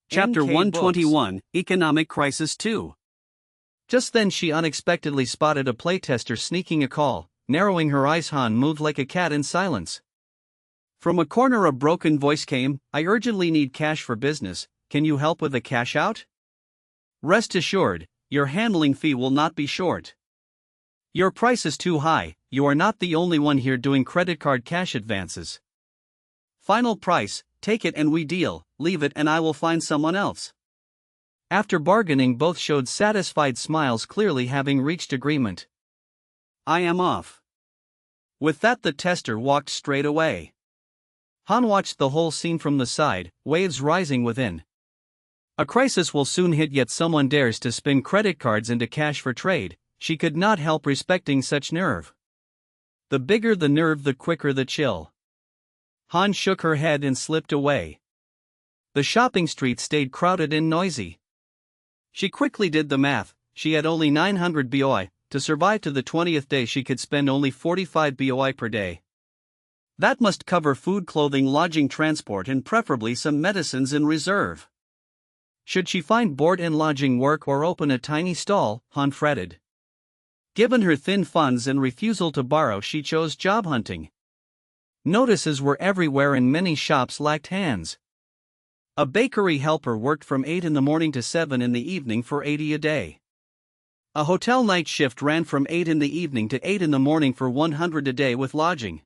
Chapter NK 121, Economic Crisis 2. Just then she unexpectedly spotted a playtester sneaking a call. Narrowing her eyes, Han moved like a cat in silence. From a corner a broken voice came, "I urgently need cash for business, can you help with a cash out? Rest assured, your handling fee will not be short. Your price is too high, you are not the only one here doing credit card cash advances. Final price, take it and we deal, leave it and I will find someone else." After bargaining, both showed satisfied smiles, clearly having reached agreement. "I am off." With that the tester walked straight away. Han watched the whole scene from the side, waves rising within. A crisis will soon hit, yet someone dares to spin credit cards into cash for trade. She could not help respecting such nerve. The bigger the nerve, the quicker the chill. Han shook her head and slipped away. The shopping street stayed crowded and noisy. She quickly did the math. She had only 900 BOI. To survive to the 20th day she could spend only 45 BOI per day. That must cover food, clothing, lodging, transport, and preferably some medicines in reserve. Should she find board and lodging work or open a tiny stall, Han fretted. Given her thin funds and refusal to borrow, she chose job hunting. Notices were everywhere and many shops lacked hands. A bakery helper worked from 8 in the morning to 7 in the evening for 80 a day. A hotel night shift ran from 8 in the evening to 8 in the morning for 100 a day with lodging.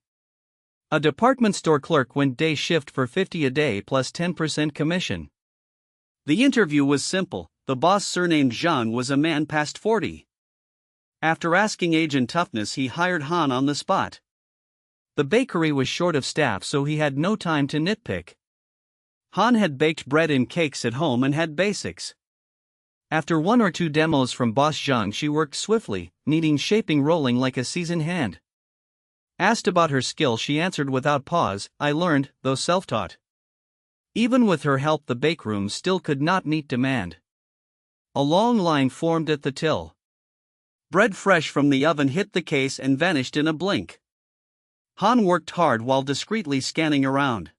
A department store clerk went day shift for 50 a day plus 10% commission. The interview was simple. The boss, surnamed Zhang, was a man past 40. After asking age and toughness, he hired Han on the spot. The bakery was short of staff, so he had no time to nitpick. Han had baked bread and cakes at home and had basics. After 1 or 2 demos from boss Zhang, she worked swiftly, kneading, shaping, rolling like a seasoned hand. Asked about her skill, she answered without pause, "I learned, though self-taught." Even with her help, the bakeroom still could not meet demand. A long line formed at the till. Bread fresh from the oven hit the case and vanished in a blink. Han worked hard while discreetly scanning around.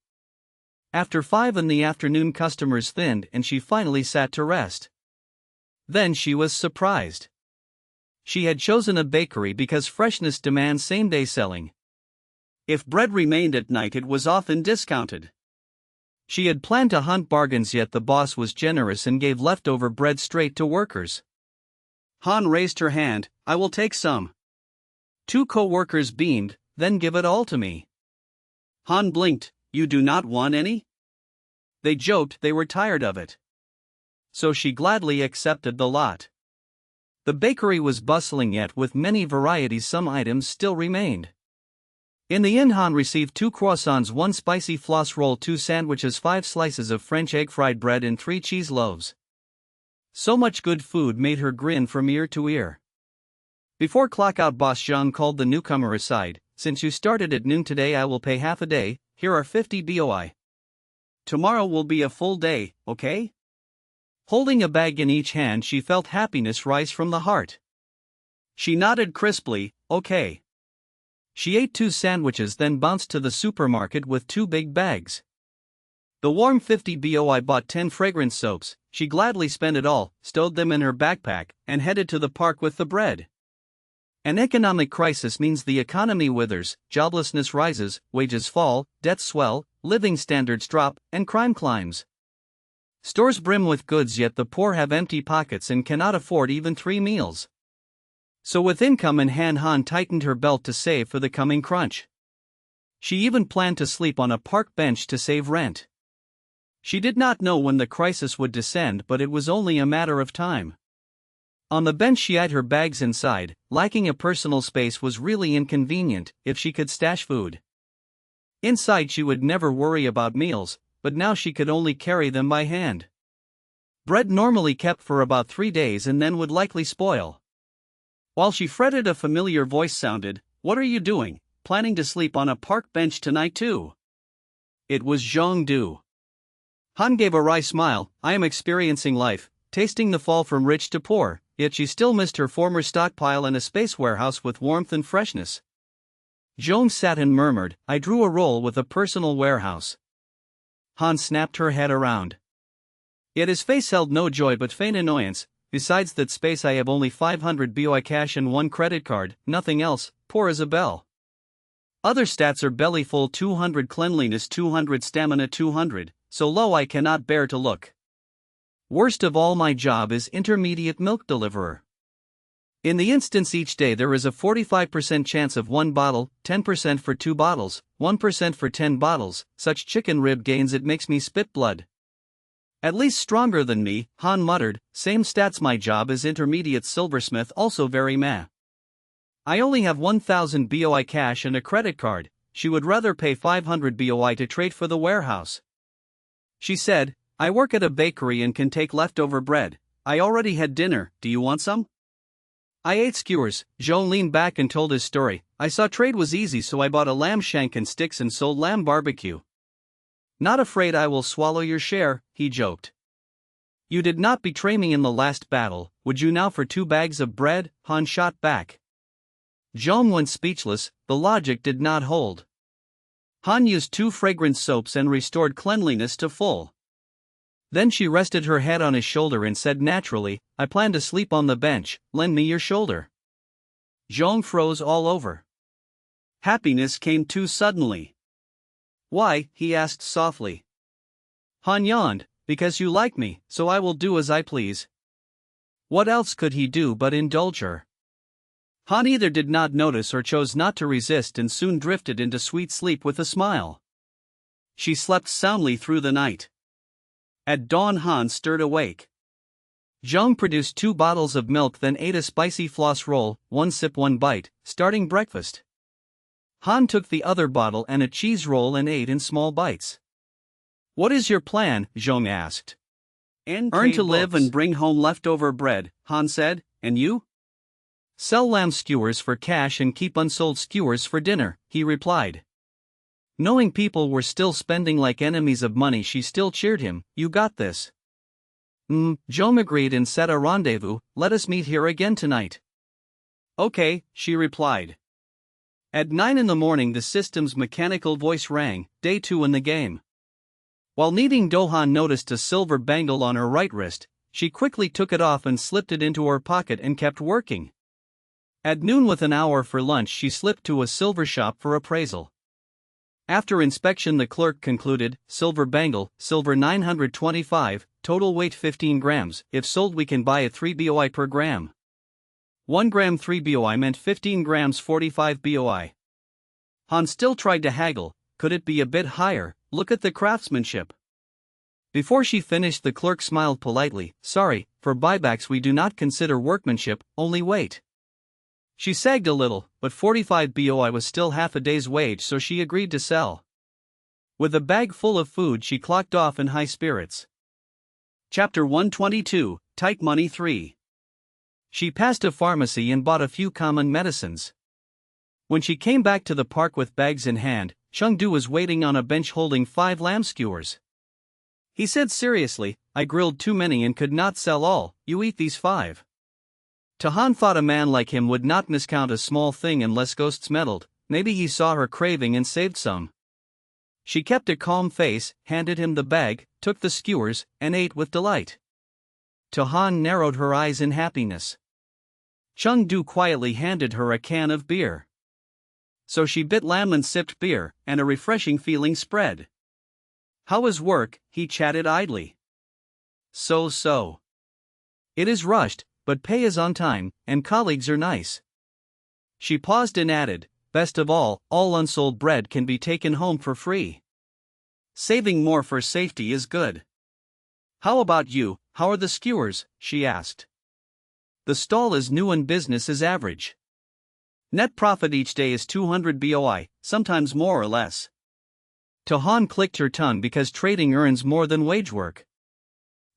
After 5 in the afternoon, customers thinned and she finally sat to rest. Then she was surprised. She had chosen a bakery because freshness demands same-day selling. If bread remained at night, it was often discounted. She had planned to hunt bargains, yet the boss was generous and gave leftover bread straight to workers. Han raised her hand, "I will take some." 2 co-workers beamed, "Then give it all to me." Han blinked, "You do not want any?" They joked they were tired of it. So she gladly accepted the lot. The bakery was bustling, yet with many varieties some items still remained. In the end, Han received 2 croissants, 1 spicy floss roll, 2 sandwiches, 5 slices of French egg fried bread and 3 cheese loaves. So much good food made her grin from ear to ear. Before clock out, boss Zhang called the newcomer aside. "Since you started at noon today, I will pay half a day. Here are 50 BOI. Tomorrow will be a full day, okay?" Holding a bag in each hand, she felt happiness rise from the heart. She nodded crisply, "Okay." She ate 2 sandwiches, then bounced to the supermarket with 2 big bags. The warm 50 BOI bought 10 fragrance soaps. She gladly spent it all, stowed them in her backpack, and headed to the park with the bread. An economic crisis means the economy withers, joblessness rises, wages fall, debts swell, living standards drop, and crime climbs. Stores brim with goods, yet the poor have empty pockets and cannot afford even 3 meals. So with income in hand, Han tightened her belt to save for the coming crunch. She even planned to sleep on a park bench to save rent. She did not know when the crisis would descend, but it was only a matter of time. On the bench she eyed her bags inside. Lacking a personal space was really inconvenient. If she could stash food inside, she would never worry about meals, but now she could only carry them by hand. Bread normally kept for about 3 days and then would likely spoil. While she fretted, a familiar voice sounded, "What are you doing, planning to sleep on a park bench tonight too?" It was Zhang Du. Han gave a wry smile. "I am experiencing life, tasting the fall from rich to poor," yet she still missed her former stockpile and a space warehouse with warmth and freshness. Zhang sat and murmured, "I drew a roll with a personal warehouse." Han snapped her head around. Yet his face held no joy but faint annoyance. Besides that space, I have only 500 BOI cash and one credit card, nothing else, poor as a bell. Other stats are belly full 200, cleanliness 200, stamina 200, so low I cannot bear to look. Worst of all, my job is intermediate milk deliverer. In the instance each day there is a 45% chance of 1 bottle, 10% for 2 bottles, 1% for 10 bottles, such chicken rib gains it makes me spit blood. At least stronger than me, Han muttered, same stats, my job is intermediate silversmith, also very meh. I only have 1000 BOI cash and a credit card. She would rather pay 500 BOI to trade for the warehouse. She said, I work at a bakery and can take leftover bread. I already had dinner, do you want some? I ate skewers. Zhou leaned back and told his story. I saw trade was easy, so I bought a lamb shank and sticks and sold lamb barbecue. Not afraid I will swallow your share, he joked. You did not betray me in the last battle, would you now for 2 bags of bread? Han shot back. Zhou went speechless, the logic did not hold. Han used 2 fragrant soaps and restored cleanliness to full. Then she rested her head on his shoulder and said naturally, I plan to sleep on the bench, lend me your shoulder. Zhou froze all over. Happiness came too suddenly. Why? He asked softly. Han yawned, because you like me, so I will do as I please. What else could he do but indulge her? Han either did not notice or chose not to resist and soon drifted into sweet sleep with a smile. She slept soundly through the night. At dawn Han stirred awake. Zhou produced 2 bottles of milk, then ate a spicy floss roll, 1 sip 1 bite, starting breakfast. Han took the other bottle and a cheese roll and ate in small bites. What is your plan? Zhou asked. Earn to live and bring home leftover bread, Han said, and you? Sell lamb skewers for cash and keep unsold skewers for dinner, he replied. Knowing people were still spending like enemies of money, she still cheered him, you got this. Zhou agreed and set a rendezvous, let us meet here again tonight. Okay, she replied. At 9 in the morning the system's mechanical voice rang, day 2 in the game. While kneading dough, Han noticed a silver bangle on her right wrist. She quickly took it off and slipped it into her pocket and kept working. At noon, with an hour for lunch, she slipped to a silver shop for appraisal. After inspection the clerk concluded, silver bangle, silver 925, total weight 15 grams, if sold we can buy at 3 BOI per gram. 1 gram 3 BOI meant 15 grams 45 BOI. Han still tried to haggle, could it be a bit higher, look at the craftsmanship. Before she finished the clerk smiled politely, sorry, for buybacks we do not consider workmanship, only weight. She sagged a little, but 45 BOI was still half a day's wage, so she agreed to sell. With a bag full of food she clocked off in high spirits. Chapter 122, Tight Money 3. She passed a pharmacy and bought a few common medicines. When she came back to the park with bags in hand, Chengdu was waiting on a bench holding 5 lamb skewers. He said seriously, I grilled too many and could not sell all, you eat these 5. Han thought a man like him would not miscount a small thing unless ghosts meddled, maybe he saw her craving and saved some. She kept a calm face, handed him the bag, took the skewers, and ate with delight. Han narrowed her eyes in happiness. Chengdu quietly handed her a can of beer. So she bit lamb and sipped beer, and a refreshing feeling spread. How is work? He chatted idly. So. It is rushed, but pay is on time, and colleagues are nice. She paused and added, best of all unsold bread can be taken home for free. Saving more for safety is good. How about you, how are the skewers? She asked. The stall is new and business is average. Net profit each day is 200 BOI, sometimes more or less. Han clicked her tongue because trading earns more than wage work.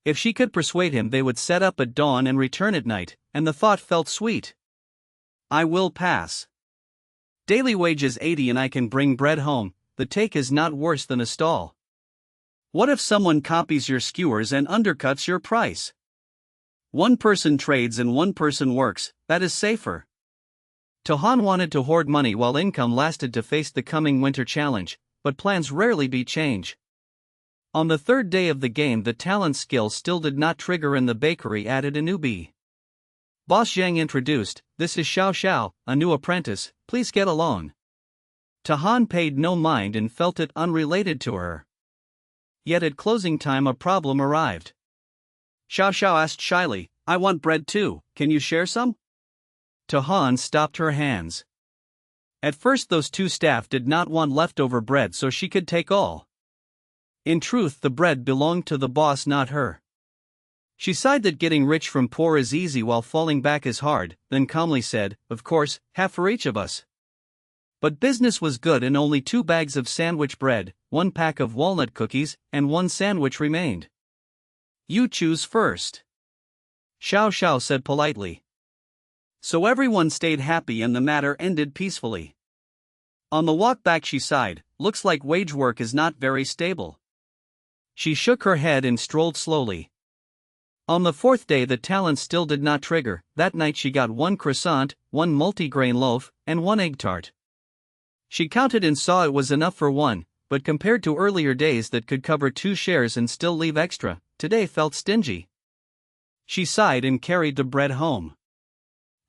If she could persuade him they would set up at dawn and return at night, and the thought felt sweet. I will pass. Daily wage is 80 and I can bring bread home, the take is not worse than a stall. What if someone copies your skewers and undercuts your price? One person trades and one person works, that is safer. Han wanted to hoard money while income lasted to face the coming winter challenge, but plans rarely beat change. On the third day of the game, the talent skill still did not trigger and the bakery added a newbie. Boss Zhang introduced, "This is Xiao Xiao, a new apprentice, please get along." Han paid no mind and felt it unrelated to her. Yet at closing time a problem arrived. Xiao Xiao asked shyly, "I want bread too, can you share some?" Han stopped her hands. At first those two staff did not want leftover bread so she could take all. In truth the bread belonged to the boss, not her. She sighed that getting rich from poor is easy while falling back is hard, then calmly said, "Of course, half for each of us." But business was good and only 2 bags of sandwich bread, 1 pack of walnut cookies, and 1 sandwich remained. "You choose first," Xiao Xiao said politely. So everyone stayed happy and the matter ended peacefully. On the walk back she sighed, "Looks like wage work is not very stable." She shook her head and strolled slowly. On the 4th day the talent still did not trigger. That night she got 1 croissant, 1 multigrain loaf, and 1 egg tart. She counted and saw it was enough for 1, but compared to earlier days that could cover 2 shares and still leave extra, today felt stingy. She sighed and carried the bread home.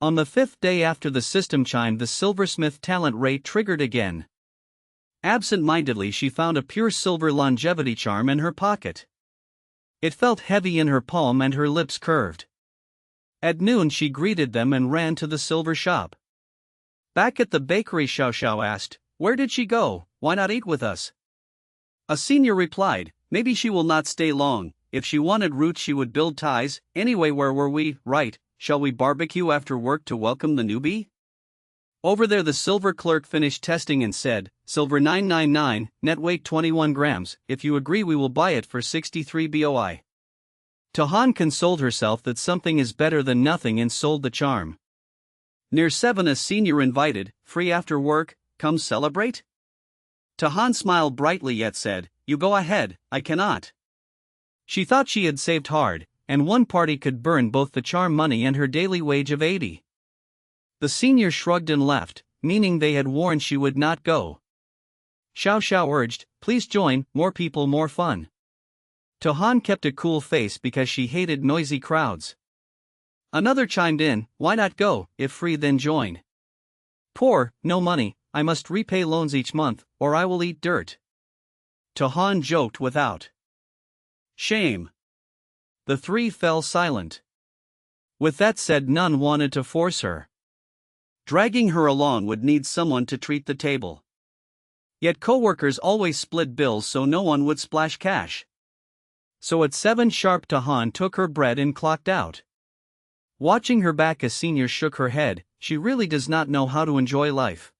On the 5th day after the system chimed, the silversmith talent rate triggered again. Absent-mindedly she found a pure silver longevity charm in her pocket. It felt heavy in her palm and her lips curved. At noon she greeted them and ran to the silver shop. Back at the bakery, Xiao Xiao asked, "Where did she go? Why not eat with us?" A senior replied, "Maybe she will not stay long. If she wanted roots she would build ties. Anyway, where were we? Right, shall we barbecue after work to welcome the newbie?" Over there the silver clerk finished testing and said, "Silver 999, net weight 21 grams, if you agree we will buy it for 63 boi. Han consoled herself that something is better than nothing and sold the charm. Near 7 a senior invited, "Free after work, come celebrate?" Han smiled brightly yet said, "You go ahead, I cannot." She thought she had saved hard, and one party could burn both the charm money and her daily wage of 80. The senior shrugged and left, meaning they had warned she would not go. Xiao Xiao urged, "Please join, more people, more fun." Han kept a cool face because she hated noisy crowds. Another chimed in, "Why not go, if free then join." "Poor, no money, I must repay loans each month, or I will eat dirt." Han joked without shame. The 3 fell silent. With that said, none wanted to force her. Dragging her along would need someone to treat the table. Yet co-workers always split bills so no one would splash cash. So at 7 sharp Han took her bread and clocked out. Watching her back, a senior shook her head, she really does not know how to enjoy life.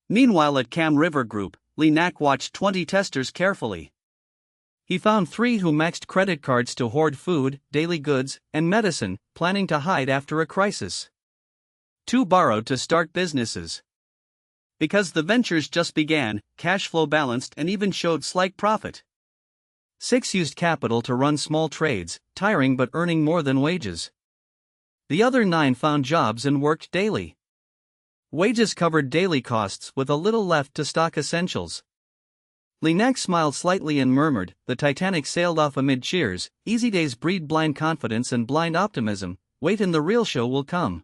Meanwhile at Cam River Group, Li Nak watched 20 testers carefully. He found 3 who maxed credit cards to hoard food, daily goods, and medicine, planning to hide after a crisis. 2 borrowed to start businesses. Because the ventures just began, cash flow balanced and even showed slight profit. 6 used capital to run small trades, tiring but earning more than wages. The other 9 found jobs and worked daily. Wages covered daily costs with a little left to stock essentials. Li Nak smiled slightly and murmured, "The Titanic sailed off amid cheers. Easy days breed blind confidence and blind optimism. Wait and the real show will come."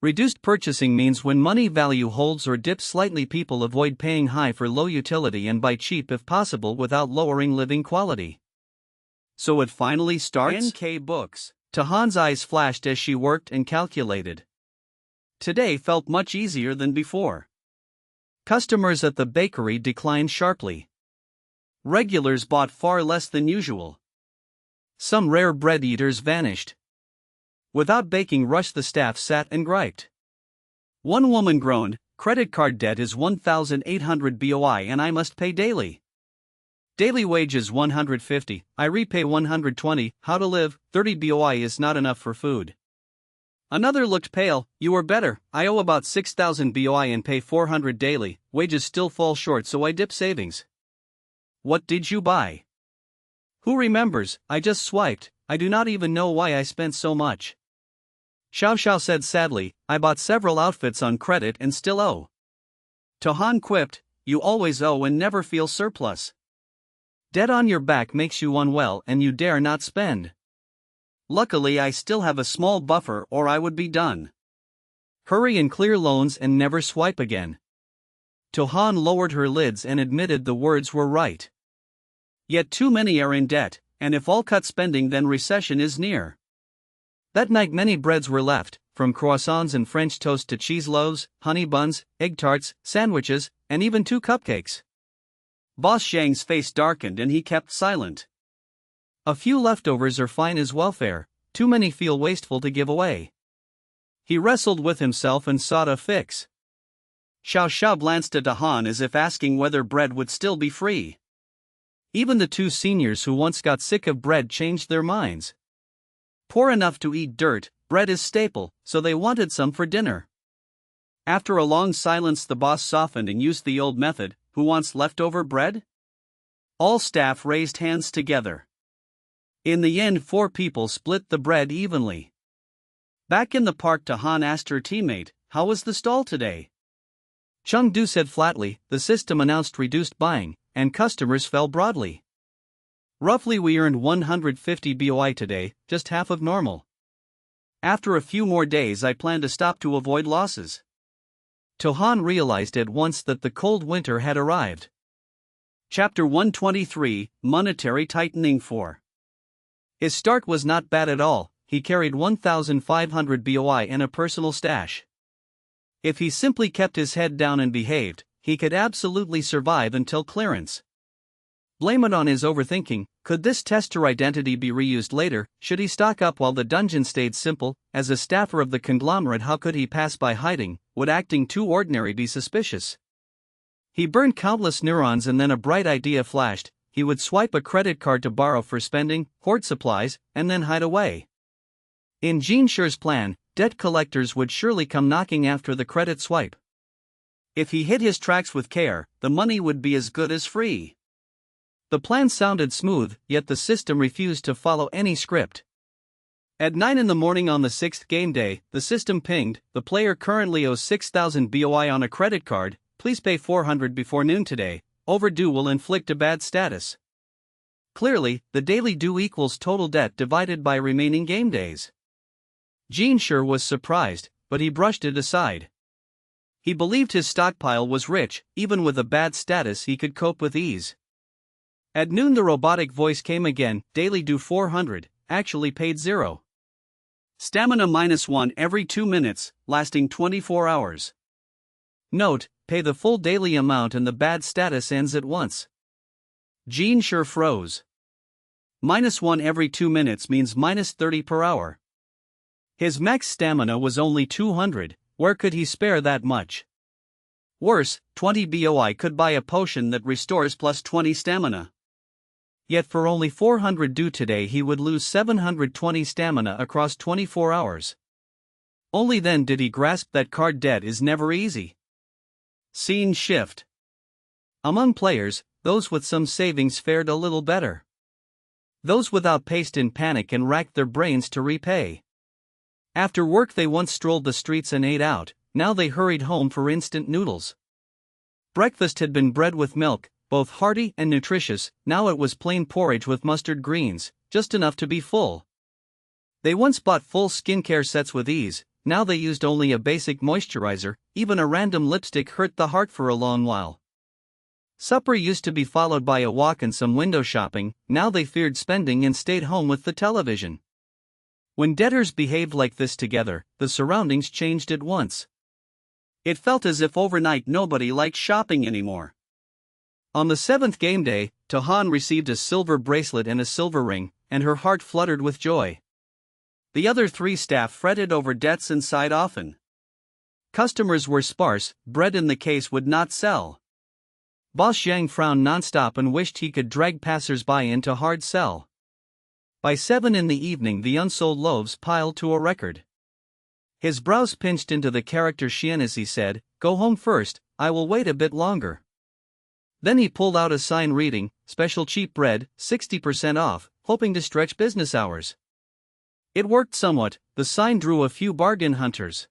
Reduced purchasing means when money value holds or dips slightly, people avoid paying high for low utility and buy cheap if possible without lowering living quality. So it finally starts? NK Books. Han's eyes flashed as she worked and calculated. Today felt much easier than before. Customers at the bakery declined sharply. Regulars bought far less than usual. Some rare bread eaters vanished. Without baking rush, the staff sat and griped. One woman groaned, "Credit card debt is 1,800 boi and I must pay daily. Daily wage is 150, I repay 120, how to live, 30 boi is not enough for food." Another looked pale, "You are better, I owe about 6,000 boi and pay 400 daily, wages still fall short so I dip savings." "What did you buy?" "Who remembers, I just swiped, I do not even know why I spent so much." Xiao Xiao said sadly, "I bought several outfits on credit and still owe." Han quipped, "You always owe and never feel surplus." Debt on your back makes you unwell and you dare not spend. Luckily, I still have a small buffer or I would be done. Hurry and clear loans and never swipe again. Tohan lowered her lids and admitted the words were right. Yet too many are in debt, and if all cut spending, then recession is near. That night many breads were left, from croissants and French toast to cheese loaves, honey buns, egg tarts, sandwiches, and even 2 cupcakes. Boss Zhang's face darkened and he kept silent. A few leftovers are fine as welfare, too many feel wasteful to give away. He wrestled with himself and sought a fix. Xiao Xiao glanced at Han as if asking whether bread would still be free. Even the 2 seniors who once got sick of bread changed their minds. Poor enough to eat dirt, bread is staple, so they wanted some for dinner. After a long silence, the boss softened and used the old method: who wants leftover bread? All staff raised hands together. In the end, 4 people split the bread evenly. Back in the park, Han asked her teammate, "How was the stall today?" Chung Du said flatly, "The system announced reduced buying, and customers fell broadly. Roughly we earned 150 BOI today, just half of normal. After a few more days I plan to stop to avoid losses." Tohan realized at once that the cold winter had arrived. Chapter 123, Monetary Tightening 4. His start was not bad at all. He carried 1,500 BOI in a personal stash. If he simply kept his head down and behaved, he could absolutely survive until clearance. Blame it on his overthinking. Could this tester identity be reused later? Should he stock up while the dungeon stayed simple? As a staffer of the conglomerate, how could he pass by hiding? Would acting too ordinary be suspicious? He burned countless neurons and then a bright idea flashed. He would swipe a credit card to borrow for spending, hoard supplies, and then hide away. In Jean Sher's plan, debt collectors would surely come knocking after the credit swipe. If he hid his tracks with care, the money would be as good as free. The plan sounded smooth, yet the system refused to follow any script. At 9 in the morning on the 6th game day, the system pinged, "The player currently owes 6,000 BOI on a credit card, please pay 400 before noon today, overdue will inflict a bad status." Clearly, the daily due equals total debt divided by remaining game days. Jean Sher was surprised, but he brushed it aside. He believed his stockpile was rich, even with a bad status he could cope with ease. At noon the robotic voice came again, "Daily due 400, actually paid 0. Stamina -1 every 2 minutes, lasting 24 hours. Note, pay the full daily amount and the bad status ends at once." Jean Sher froze. -1 every 2 minutes means -30 per hour. His max stamina was only 200, where could he spare that much? Worse, 20 BOI could buy a potion that restores plus 20 stamina. Yet for only 400 due today he would lose 720 stamina across 24 hours. Only then did he grasp that card debt is never easy. Scene shift. Among players, those with some savings fared a little better. Those without paced in panic and racked their brains to repay. After work they once strolled the streets and ate out, now they hurried home for instant noodles. Breakfast had been bread with milk, both hearty and nutritious, now it was plain porridge with mustard greens, just enough to be full. They once bought full skincare sets with ease, now they used only a basic moisturizer, even a random lipstick hurt the heart for a long while. Supper used to be followed by a walk and some window shopping, now they feared spending and stayed home with the television. When debtors behaved like this together, the surroundings changed at once. It felt as if overnight nobody liked shopping anymore. On the 7th game day, Han received a silver bracelet and a silver ring, and her heart fluttered with joy. The other 3 staff fretted over debts and sighed often. Customers were sparse, bread in the case would not sell. Boss Zhang frowned nonstop and wished he could drag passers-by into hard sell. By 7 in the evening the unsold loaves piled to a record. His brows pinched into the character Xian as he said, "Go home first, I will wait a bit longer." Then he pulled out a sign reading, "Special cheap bread, 60% off," hoping to stretch business hours. It worked somewhat, the sign drew a few bargain hunters.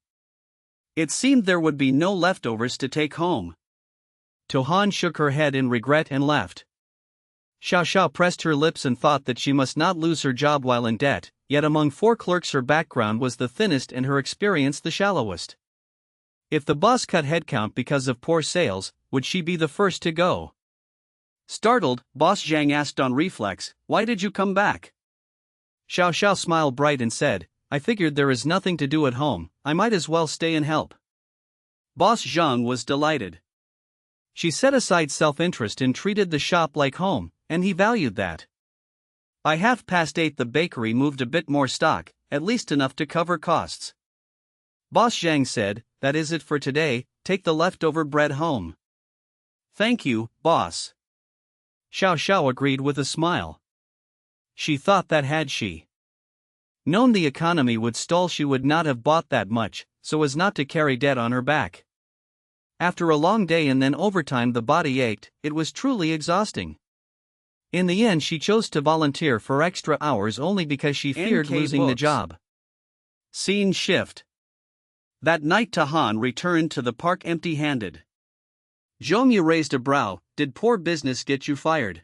It seemed there would be no leftovers to take home. Han shook her head in regret and left. Xiao Xiao pressed her lips and thought that she must not lose her job while in debt, yet among 4 clerks her background was the thinnest and her experience the shallowest. If the boss cut headcount because of poor sales, would she be the first to go? Startled, Boss Zhang asked on reflex, "Why did you come back?" Xiao Xiao smiled bright and said, "I figured there is nothing to do at home, I might as well stay and help." Boss Zhang was delighted. She set aside self-interest and treated the shop like home, and he valued that. By 8:30 the bakery moved a bit more stock, at least enough to cover costs. Boss Zhang said, "That is it for today, take the leftover bread home." "Thank you, boss." Xiao Xiao agreed with a smile. She thought that had she known the economy would stall, she would not have bought that much, so as not to carry debt on her back. After a long day and then overtime the body ached, it was truly exhausting. In the end she chose to volunteer for extra hours only because she feared NK losing the books. job. Scene shift. That night Tahan returned to the park empty-handed. Zhongyu raised a brow. "Did poor business get you fired?"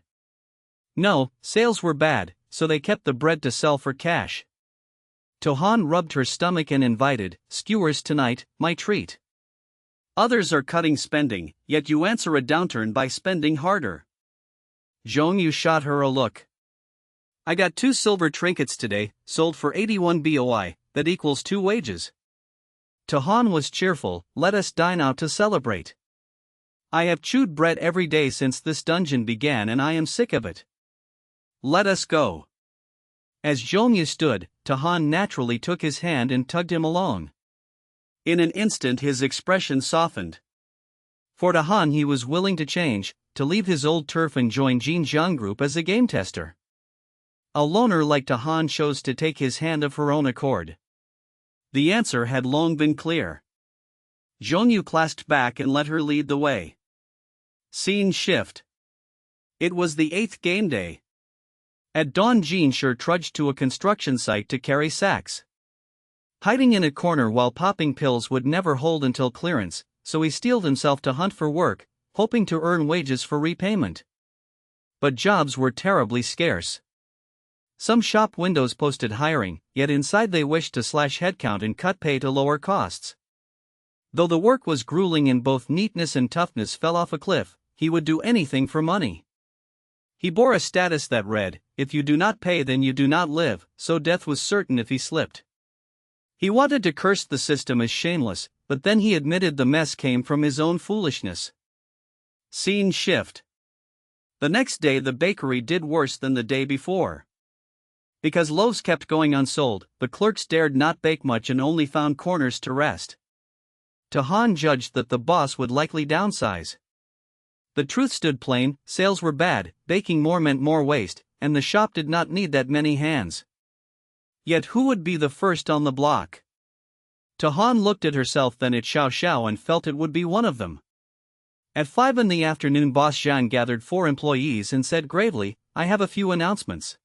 No, sales were bad, so they kept the bread to sell for cash. Tohan rubbed her stomach and invited, "Skewers tonight, my treat." Others are cutting spending, yet you answer a downturn by spending harder. Zhongyu shot her a look. "I got 2 silver trinkets today, sold for 81 BOI, that equals 2 wages. Tohan was cheerful, "Let us dine out to celebrate. I have chewed bread every day since this dungeon began and I am sick of it. Let us go." As Zhongyu stood, Tahan naturally took his hand and tugged him along. In an instant his expression softened. For Tahan he was willing to change, to leave his old turf and join Jinjiang Group as a game tester. A loner like Tahan chose to take his hand of her own accord. The answer had long been clear. Zhongyu clasped back and let her lead the way. Scene shift. It was the 8th game day. At dawn Jin Sure trudged to a construction site to carry sacks. Hiding in a corner while popping pills would never hold until clearance, so he steeled himself to hunt for work, hoping to earn wages for repayment. But jobs were terribly scarce. Some shop windows posted hiring, yet inside they wished to slash headcount and cut pay to lower costs. Though the work was grueling and both neatness and toughness fell off a cliff, he would do anything for money. He bore a status that read, "If you do not pay then you do not live," so death was certain if he slipped. He wanted to curse the system as shameless, but then he admitted the mess came from his own foolishness. Scene shift. The next day the bakery did worse than the day before. Because loaves kept going unsold, the clerks dared not bake much and only found corners to rest. Tahan judged that the boss would likely downsize. The truth stood plain, sales were bad, baking more meant more waste, and the shop did not need that many hands. Yet who would be the first on the block? Tahan looked at herself then at Xiao Xiao and felt it would be one of them. At 5 in the afternoon Boss Zhang gathered 4 employees and said gravely, "I have a few announcements."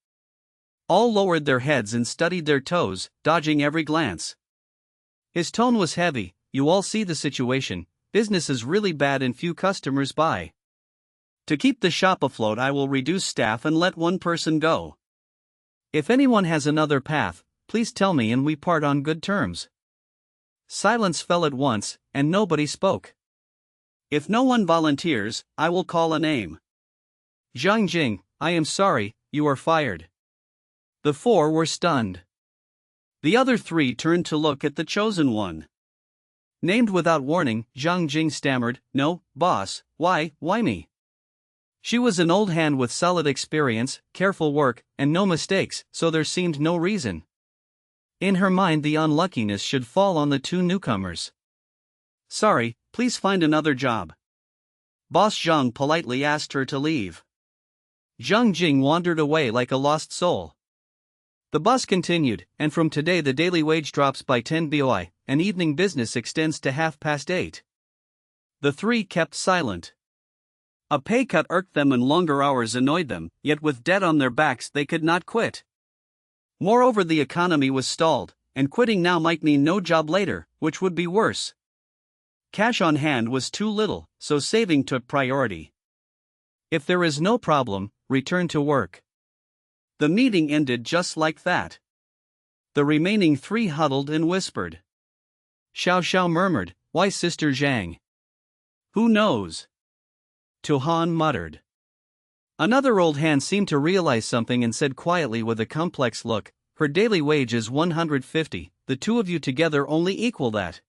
All lowered their heads and studied their toes, dodging every glance. His tone was heavy. "You all see the situation, business is really bad and few customers buy. To keep the shop afloat I will reduce staff and let 1 person go. If anyone has another path, please tell me and we part on good terms." Silence fell at once, and nobody spoke. "If no one volunteers, I will call a name." "Zhang Jing, I am sorry, you are fired." The 4 were stunned. The other 3 turned to look at the chosen one. Named without warning, Zhang Jing stammered, "No, boss, why me?" She was an old hand with solid experience, careful work, and no mistakes, so there seemed no reason. In her mind the unluckiness should fall on the 2 newcomers. "Sorry, please find another job." Boss Zhang politely asked her to leave. Zhang Jing wandered away like a lost soul. The boss continued, "And from today the daily wage drops by 10 BOI, and evening business extends to 8:30. The 3 kept silent. A pay cut irked them and longer hours annoyed them, yet with debt on their backs they could not quit. Moreover the economy was stalled, and quitting now might mean no job later, which would be worse. Cash on hand was too little, so saving took priority. If there is no problem, return to work. The meeting ended just like that. The remaining three huddled and whispered. Xiao Xiao murmured, "Why Sister Zhang?" "Who knows?" To Han muttered. Another old hand seemed to realize something and said quietly with a complex look, "Her daily wage is 150, the two of you together only equal that.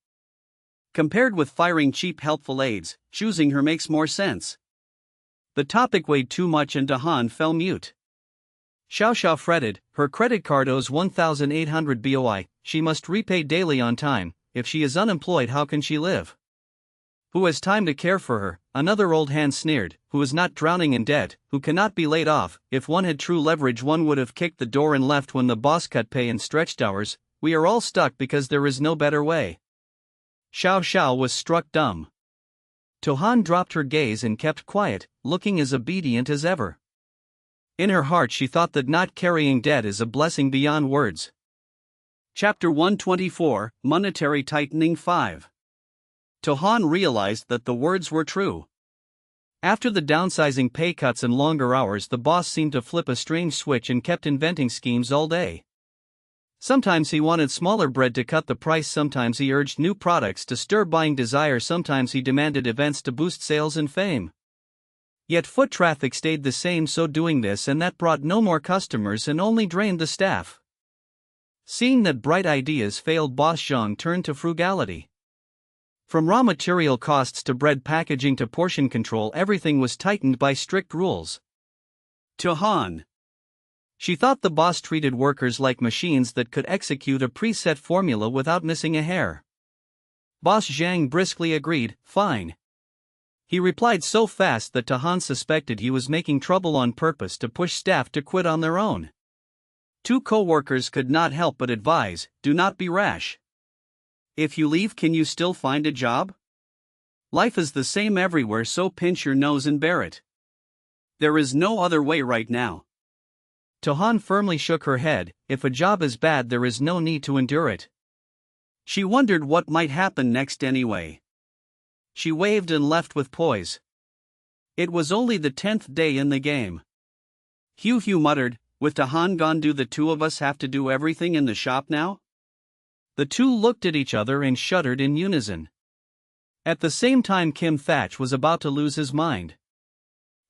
Compared with firing cheap helpful aides, choosing her makes more sense." The topic weighed too much and Han fell mute. Xiao Xiao fretted, "Her credit card owes 1,800 boi, she must repay daily on time. If she is unemployed, how can she live? Who has time to care for her?" Another old hand sneered, "Who is not drowning in debt, who cannot be laid off. If one had true leverage, one would have kicked the door and left when the boss cut pay and stretched hours. We are all stuck because there is no better way." Xiao Xiao was struck dumb. Tohan dropped her gaze and kept quiet, looking as obedient as ever. In her heart she thought that not carrying debt is a blessing beyond words. Chapter 124, Monetary Tightening 5. Tohan realized that the words were true. After the downsizing, pay cuts and longer hours, the boss seemed to flip a strange switch and kept inventing schemes all day. Sometimes he wanted smaller bread to cut the price, sometimes he urged new products to stir buying desire, sometimes he demanded events to boost sales and fame. Yet foot traffic stayed the same, so doing this and that brought no more customers and only drained the staff. Seeing that bright ideas failed, Boss Zhang turned to frugality. From raw material costs to bread packaging to portion control, everything was tightened by strict rules. To Han, she thought the boss treated workers like machines that could execute a preset formula without missing a hair. Boss Zhang briskly agreed, "Fine." He replied so fast that Tahan suspected he was making trouble on purpose to push staff to quit on their own. Two co-workers could not help but advise, "Do not be rash. If you leave, can you still find a job? Life is the same everywhere, so pinch your nose and bear it. There is no other way right now." Tohan firmly shook her head, "If a job is bad, there is no need to endure it." She wondered what might happen next anyway. She waved and left with poise. It was only the 10th day in the game. Hugh muttered, "With Tahan gone, do the two of us have to do everything in the shop now?" The two looked at each other and shuddered in unison. At the same time, Kim Thatch was about to lose his mind.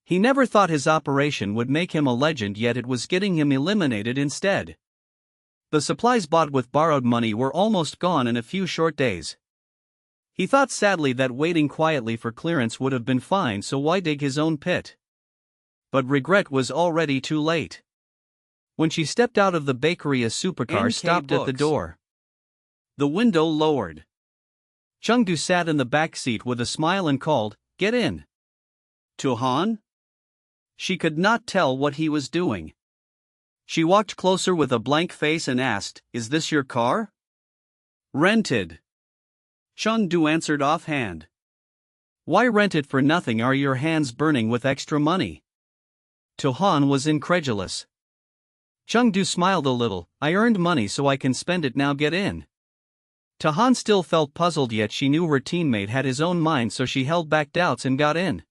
He never thought his operation would make him a legend, yet it was getting him eliminated instead. The supplies bought with borrowed money were almost gone in a few short days. He thought sadly that waiting quietly for clearance would have been fine, so why dig his own pit? But regret was already too late. When she stepped out of the bakery, a supercar stopped at the door. The window lowered. Chengdu sat in the back seat with a smile and called, "Get in." To Han? She could not tell what he was doing. She walked closer with a blank face and asked, "Is this your car?" "Rented." Chengdu answered offhand. "Why rent it for nothing? Are your hands burning with extra money?" To Han was incredulous. Chengdu smiled a little, "I earned money so I can spend it now, get in." Tahan still felt puzzled, yet she knew her teammate had his own mind, so she held back doubts and got in.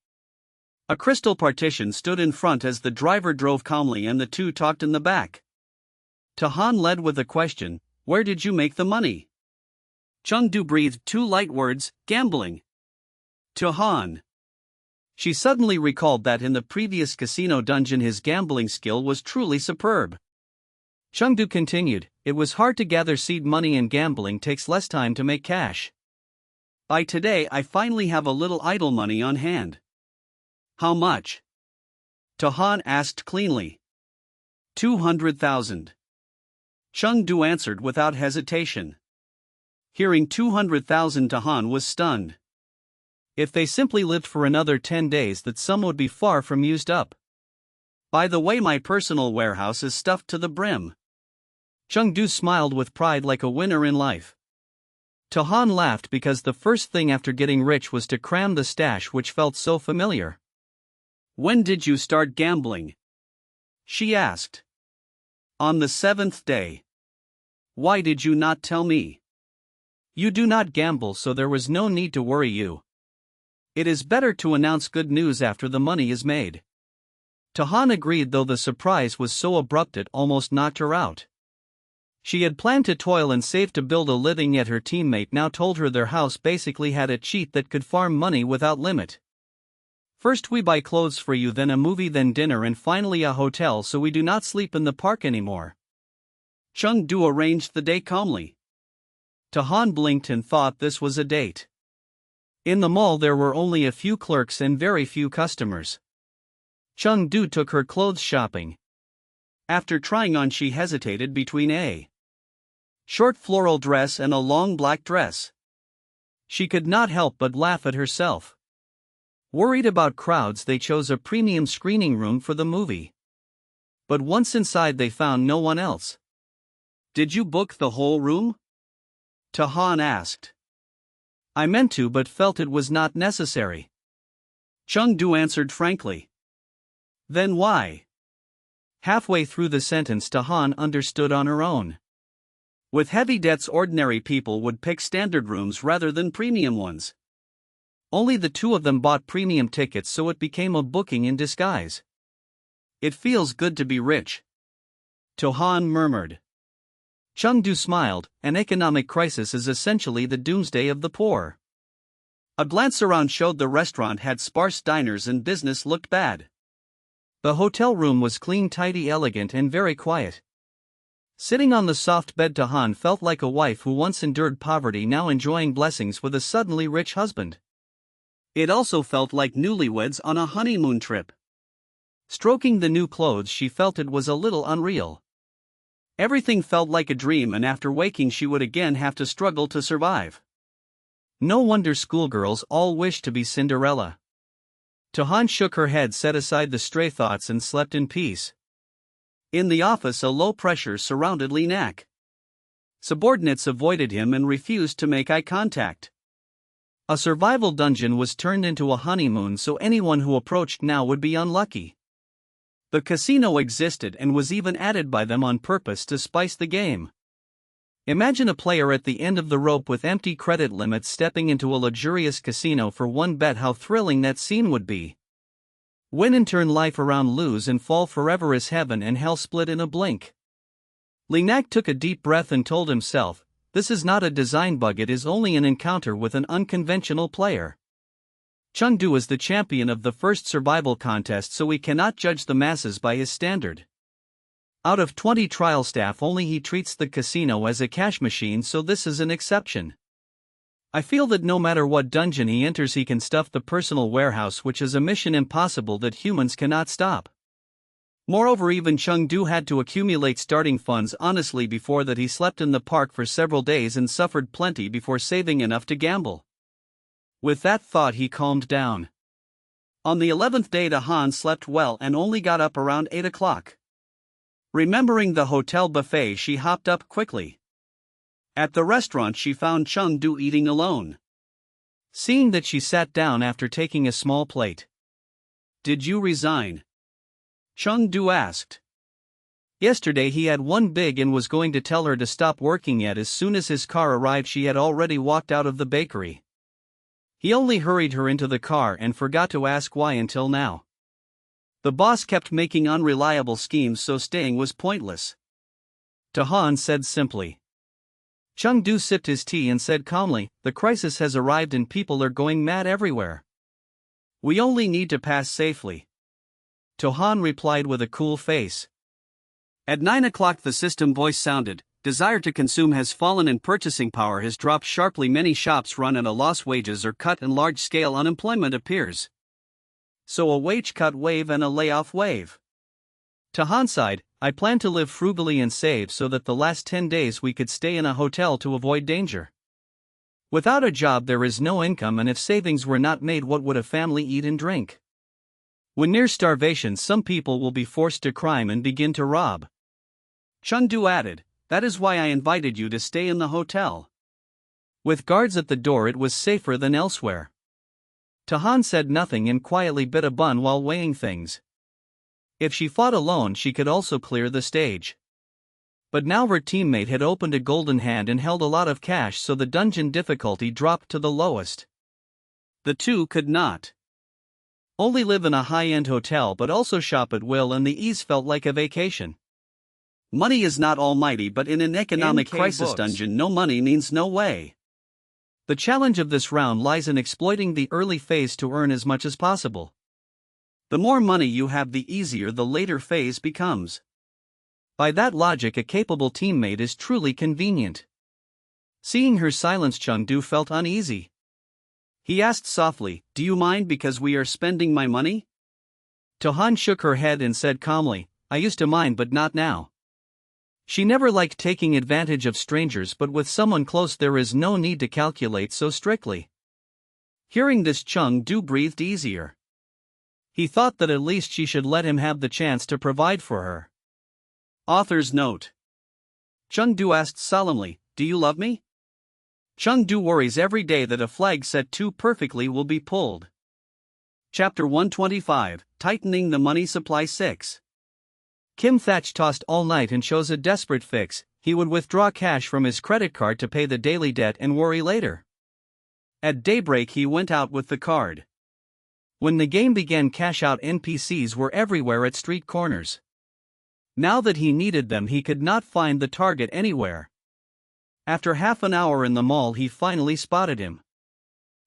A crystal partition stood in front as the driver drove calmly and the two talked in the back. Tahan led with a question, "Where did you make the money?" Chengdu breathed two light words, "Gambling." Tahan. She suddenly recalled that in the previous casino dungeon his gambling skill was truly superb. Chengdu continued, "It was hard to gather seed money and gambling takes less time to make cash. By today I finally have a little idle money on hand." "How much?" Tahan asked cleanly. 200,000. Chengdu answered without hesitation. Hearing 200,000, Tahan was stunned. If they simply lived for another 10 days, that sum would be far from used up. "By the way, my personal warehouse is stuffed to the brim." Chengdu smiled with pride like a winner in life. Tahan laughed because the first thing after getting rich was to cram the stash, which felt so familiar. "When did you start gambling?" she asked. "On the 7th day." "Why did you not tell me?" "You do not gamble, so there was no need to worry you. It is better to announce good news after the money is made." Tahan agreed, though the surprise was so abrupt it almost knocked her out. She had planned to toil and save to build a living, yet her teammate now told her their house basically had a cheat that could farm money without limit. First we buy clothes for you, then a movie, then dinner, and finally a hotel, so we do not sleep in the park anymore. Chengdu arranged the day calmly. Tahan blinked and thought this was a date. In the mall there were only a few clerks and very few customers. Chengdu took her clothes shopping. After trying on, she hesitated between a short floral dress and a long black dress. She could not help but laugh at herself. Worried about crowds, they chose a premium screening room for the movie. But once inside they found no one else. Did you book the whole room? Tahan asked. I meant to, but felt it was not necessary. Chengdu answered frankly. Then why? Halfway through the sentence, Tahan understood on her own. With heavy debts, ordinary people would pick standard rooms rather than premium ones. Only the two of them bought premium tickets, so it became a booking in disguise. It feels good to be rich, Tahan murmured. Chengdu smiled. An economic crisis is essentially the doomsday of the poor. A glance around showed the restaurant had sparse diners and business looked bad. The hotel room was clean, tidy, elegant, and very quiet. Sitting on the soft bed, Tahan felt like a wife who once endured poverty, now enjoying blessings with a suddenly rich husband. It also felt like newlyweds on a honeymoon trip. Stroking the new clothes, she felt it was a little unreal. Everything felt like a dream, and after waking she would again have to struggle to survive. No wonder schoolgirls all wished to be Cinderella. Tahan shook her head, set aside the stray thoughts, and slept in peace. In the office, a low pressure surrounded Linak. Subordinates avoided him and refused to make eye contact. A survival dungeon was turned into a honeymoon, so anyone who approached now would be unlucky. The casino existed and was even added by them on purpose to spice the game. Imagine a player at the end of the rope with empty credit limits stepping into a luxurious casino for one bet. How thrilling that scene would be. Win and turn life around, lose and fall forever as heaven and hell split in a blink. Linak took a deep breath and told himself, this is not a design bug, it is only an encounter with an unconventional player. Chengdu is the champion of the first survival contest, so we cannot judge the masses by his standard. Out of 20 trial staff, only he treats the casino as a cash machine, so this is an exception. I feel that no matter what dungeon he enters, he can stuff the personal warehouse, which is a mission impossible that humans cannot stop. Moreover, even Chengdu had to accumulate starting funds. Honestly, before that he slept in the park for several days and suffered plenty before saving enough to gamble. With that thought, he calmed down. On the 11th day, Tahan slept well and only got up around 8 o'clock. Remembering the hotel buffet, she hopped up quickly. At the restaurant, she found Chengdu eating alone. Seeing that, she sat down after taking a small plate. Did you resign? Chengdu asked. Yesterday he had won big and was going to tell her to stop working, yet as soon as his car arrived she had already walked out of the bakery. He only hurried her into the car and forgot to ask why until now. The boss kept making unreliable schemes, so staying was pointless, Tahan said simply. Chengdu sipped his tea and said calmly, the crisis has arrived and people are going mad everywhere. We only need to pass safely, Tahan replied with a cool face. At 9 o'clock the system voice sounded, desire to consume has fallen and purchasing power has dropped sharply. Many shops run at a loss, wages are cut and large-scale unemployment appears. So a wage cut wave and a layoff wave. Tahan sighed, I plan to live frugally and save so that the last 10 days we could stay in a hotel to avoid danger. Without a job there is no income, and if savings were not made, what would a family eat and drink? When near starvation, some people will be forced to crime and begin to rob. Chengdu added, that is why I invited you to stay in the hotel. With guards at the door it was safer than elsewhere. Tahan said nothing and quietly bit a bun while weighing things. If she fought alone she could also clear the stage. But now her teammate had opened a golden hand and held a lot of cash, so the dungeon difficulty dropped to the lowest. The two could not Only live in a high-end hotel but also shop at will, and the ease felt like a vacation. Money is not almighty, but in an economic crisis dungeon, no money means no way. The challenge of this round lies in exploiting the early phase to earn as much as possible. The more money you have, the easier the later phase becomes. By that logic, a capable teammate is truly convenient. Seeing her silence, Chengdu felt uneasy. He asked softly, "Do you mind because we are spending my money?" Tohan shook her head and said calmly, "I used to mind but not now." She never liked taking advantage of strangers, but with someone close there is no need to calculate so strictly. Hearing this, Chengdu breathed easier. He thought that at least she should let him have the chance to provide for her. Author's note. Chengdu asked solemnly, "Do you love me?" Chengdu worries every day that a flag set too perfectly will be pulled. Chapter 125, Tightening the Money Supply 6. Kim Thatch tossed all night and chose a desperate fix. He would withdraw cash from his credit card to pay the daily debt and worry later. At daybreak he went out with the card. When the game began, cash-out NPCs were everywhere at street corners. Now that he needed them, he could not find the target anywhere. After half an hour in the mall, he finally spotted him.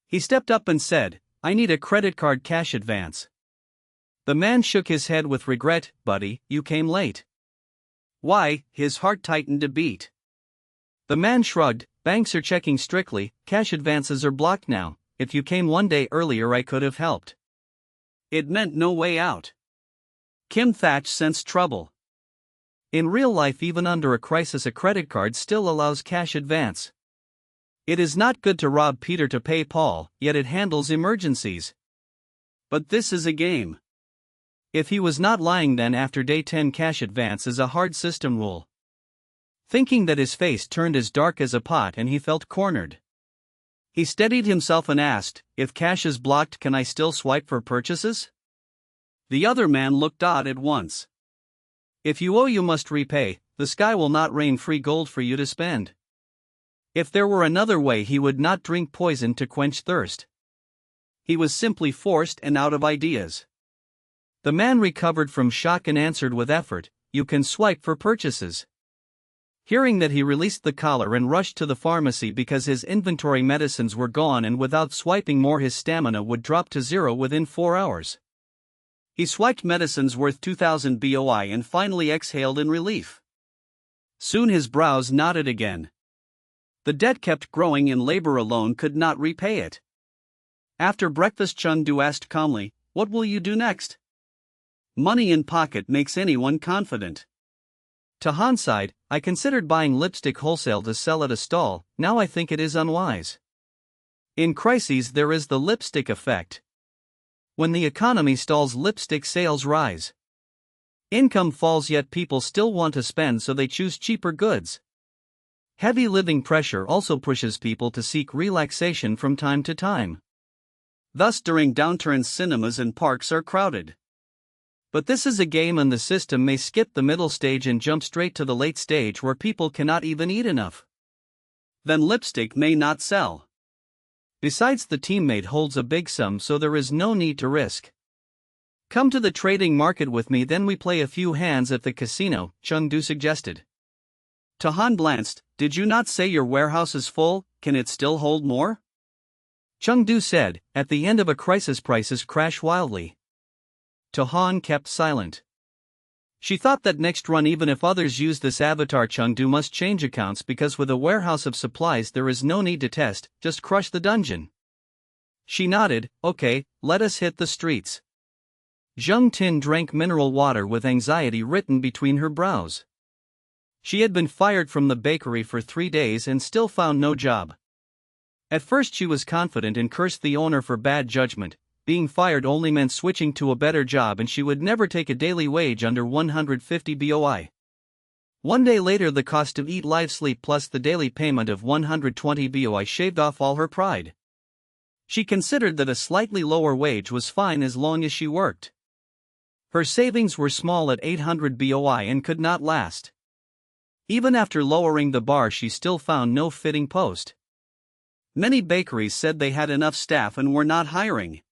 He stepped up and said, "I need a credit card cash advance." The man shook his head with regret. "Buddy, you came late." "Why?" His heart tightened a beat. The man shrugged. "Banks are checking strictly, cash advances are blocked now. If you came one day earlier I could have helped." It meant no way out. Kim Thatch sensed trouble. In real life, even under a crisis, a credit card still allows cash advance. It is not good to rob Peter to pay Paul, yet it handles emergencies. But this is a game. If he was not lying, then after day 10 cash advance is a hard system rule. Thinking that, his face turned as dark as a pot and he felt cornered. He steadied himself and asked, "If cash is blocked, can I still swipe for purchases?" The other man looked odd at once. "If you owe, you must repay. The sky will not rain free gold for you to spend." If there were another way, he would not drink poison to quench thirst. He was simply forced and out of ideas. The man recovered from shock and answered with effort, "You can swipe for purchases." Hearing that, he released the collar and rushed to the pharmacy because his inventory medicines were gone, and without swiping more his stamina would drop to 0 within 4 hours. He swiped medicines worth 2,000 BOI and finally exhaled in relief. Soon his brows knotted again. The debt kept growing and labor alone could not repay it. After breakfast, Chengdu asked calmly, "What will you do next?" Money in pocket makes anyone confident. Tahan sighed, "I considered buying lipstick wholesale to sell at a stall, now I think it is unwise." In crises there is the lipstick effect. When the economy stalls, lipstick sales rise. Income falls, yet people still want to spend, so they choose cheaper goods. Heavy living pressure also pushes people to seek relaxation from time to time. Thus, during downturns, cinemas and parks are crowded. But this is a game, and the system may skip the middle stage and jump straight to the late stage where people cannot even eat enough. Then lipstick may not sell. Besides, the teammate holds a big sum, so there is no need to risk. "Come to the trading market with me, then we play a few hands at the casino," Chengdu suggested. Tahan glanced. "Did you not say your warehouse is full? Can it still hold more?" Chengdu said, "At the end of a crisis, prices crash wildly." Tahan kept silent. She thought that next run, even if others use this avatar, Chengdu must change accounts, because with a warehouse of supplies there is no need to test, just crush the dungeon. She nodded. "Okay, let us hit the streets." Zheng Tin drank mineral water with anxiety written between her brows. She had been fired from the bakery for 3 days and still found no job. At first she was confident and cursed the owner for bad judgment. Being fired only meant switching to a better job, and she would never take a daily wage under 150 BOI. One day later, the cost of eat, live, sleep plus the daily payment of 120 BOI shaved off all her pride. She considered that a slightly lower wage was fine as long as she worked. Her savings were small at 800 BOI and could not last. Even after lowering the bar, she still found no fitting post. Many bakeries said they had enough staff and were not hiring.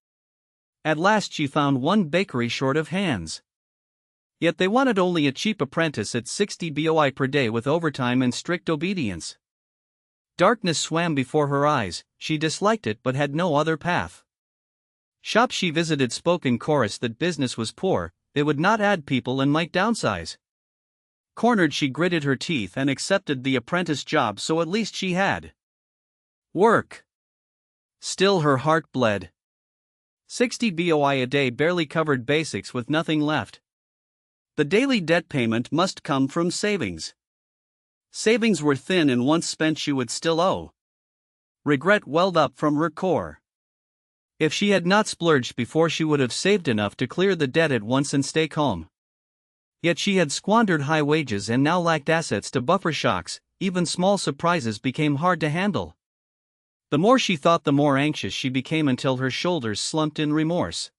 At last she found one bakery short of hands. Yet they wanted only a cheap apprentice at 60 BOI per day with overtime and strict obedience. Darkness swam before her eyes, she disliked it but had no other path. Shops she visited spoke in chorus that business was poor, they would not add people and might downsize. Cornered, she gritted her teeth and accepted the apprentice job, so at least she had work. Still her heart bled. 60 BOI a day barely covered basics with nothing left. The daily debt payment must come from savings. Savings were thin and once spent she would still owe. Regret welled up from her core. If she had not splurged before, she would have saved enough to clear the debt at once and stay calm. Yet she had squandered high wages and now lacked assets to buffer shocks. Even small surprises became hard to handle. The more she thought, the more anxious she became until her shoulders slumped in remorse.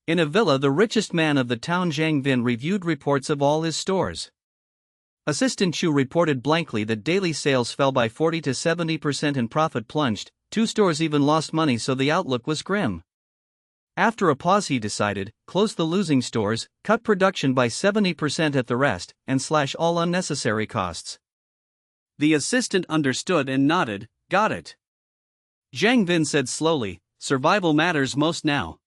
In a villa, the richest man of the town, Zhang Vin, reviewed reports of all his stores. Assistant Chu reported blankly that daily sales fell by 40 to 70% and profit plunged. 2 stores even lost money, so the outlook was grim. After a pause, he decided, close the losing stores, cut production by 70% at the rest, and slash all unnecessary costs. The assistant understood and nodded. Got it. Zhang Vin said slowly, survival matters most now.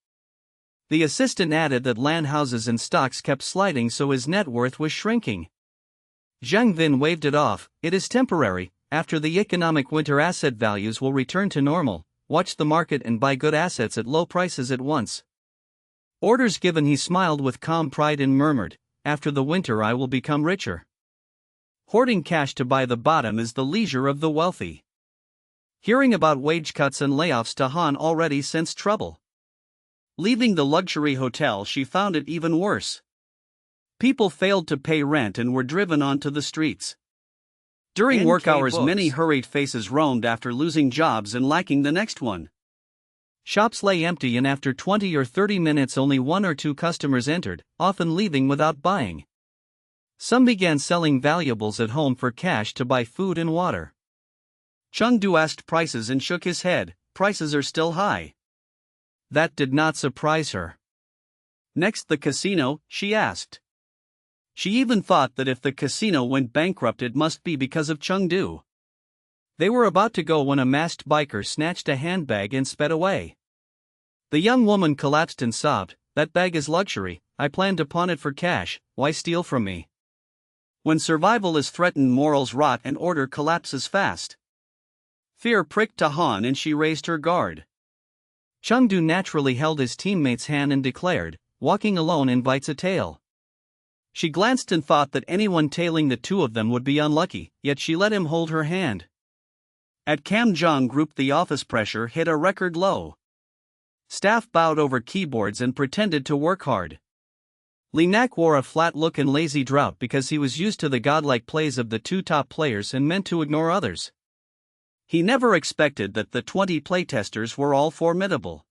The assistant added that land houses and stocks kept sliding, so his net worth was shrinking. Zhang Vin waved it off. It is temporary. After the economic winter, asset values will return to normal. Watch the market and buy good assets at low prices at once. Orders given. He smiled with calm pride and murmured, after the winter I will become richer. Hoarding cash to buy the bottom is the leisure of the wealthy. Hearing about wage cuts and layoffs, Tahan already sensed trouble. Leaving the luxury hotel, she found it even worse. People failed to pay rent and were driven onto the streets. During work hours, many hurried faces roamed after losing jobs and lacking the next one. Shops lay empty, and after 20 or 30 minutes only 1 or 2 customers entered, often leaving without buying. Some began selling valuables at home for cash to buy food and water. Chengdu asked prices and shook his head. Prices are still high. That did not surprise her. Next, the casino, she asked. She even thought that if the casino went bankrupt, it must be because of Chengdu. They were about to go when a masked biker snatched a handbag and sped away. The young woman collapsed and sobbed, "That bag is luxury, I plan to pawn it for cash, why steal from me?" When survival is threatened, morals rot and order collapses fast. Fear pricked Tahan and she raised her guard. Chengdu naturally held his teammate's hand and declared, "Walking alone invites a tale." She glanced and thought that anyone tailing the two of them would be unlucky, yet she let him hold her hand. At Camjiang Group, the office pressure hit a record low. Staff bowed over keyboards and pretended to work hard. Li Nak wore a flat look and lazy drout because he was used to the godlike plays of the 2 top players and meant to ignore others. He never expected that the 20 playtesters were all formidable.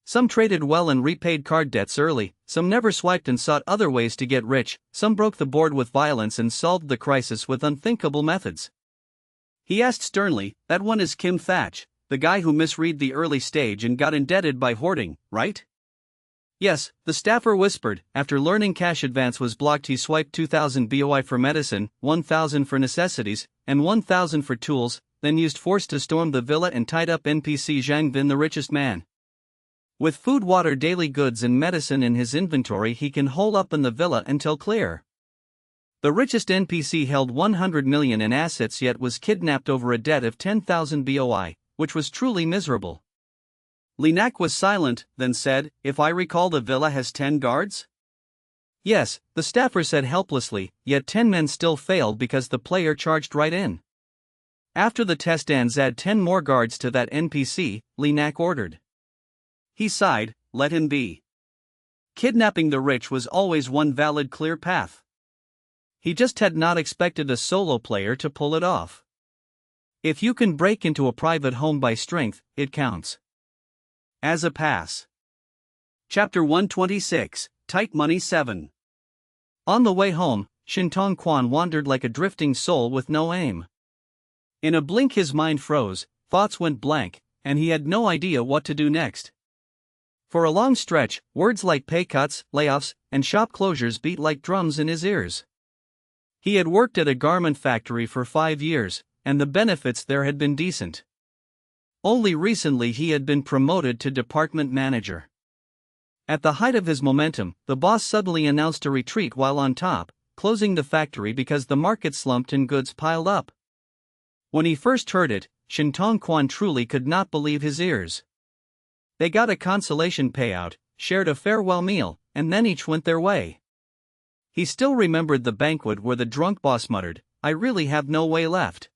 Some traded well and repaid card debts early, some never swiped and sought other ways to get rich, some broke the board with violence and solved the crisis with unthinkable methods. He asked sternly, "That one is Kim Thatch, the guy who misread the early stage and got indebted by hoarding, right?" "Yes," the staffer whispered. After learning cash advance was blocked, he swiped 2,000 BOI for medicine, 1,000 for necessities, and 1,000 for tools, then used force to storm the villa and tied up NPC Zhang Vin, the richest man. With food, water, daily goods and medicine in his inventory, he can hole up in the villa until clear. The richest NPC held 100 million in assets yet was kidnapped over a debt of 10,000 BOI, which was truly miserable. Li Nak was silent, then said, "If I recall, the villa has 10 guards?" "Yes," the staffer said helplessly, yet 10 men still failed because the player charged right in. "After the test ends, add 10 more guards to that NPC," Li Nak ordered. He sighed, "Let him be." Kidnapping the rich was always one valid, clear path. He just had not expected a solo player to pull it off. If you can break into a private home by strength, it counts as a pass. Chapter 126, Tight Money 7. On the way home, Shintong Quan wandered like a drifting soul with no aim. In a blink his mind froze, thoughts went blank, and he had no idea what to do next. For a long stretch, words like pay cuts, layoffs, and shop closures beat like drums in his ears. He had worked at a garment factory for 5 years, and the benefits there had been decent. Only recently he had been promoted to department manager. At the height of his momentum, the boss suddenly announced a retreat while on top, closing the factory because the market slumped and goods piled up. When he first heard it, Shin Tong Quan truly could not believe his ears. They got a consolation payout, shared a farewell meal, and then each went their way. He still remembered the banquet where the drunk boss muttered, "I really have no way left.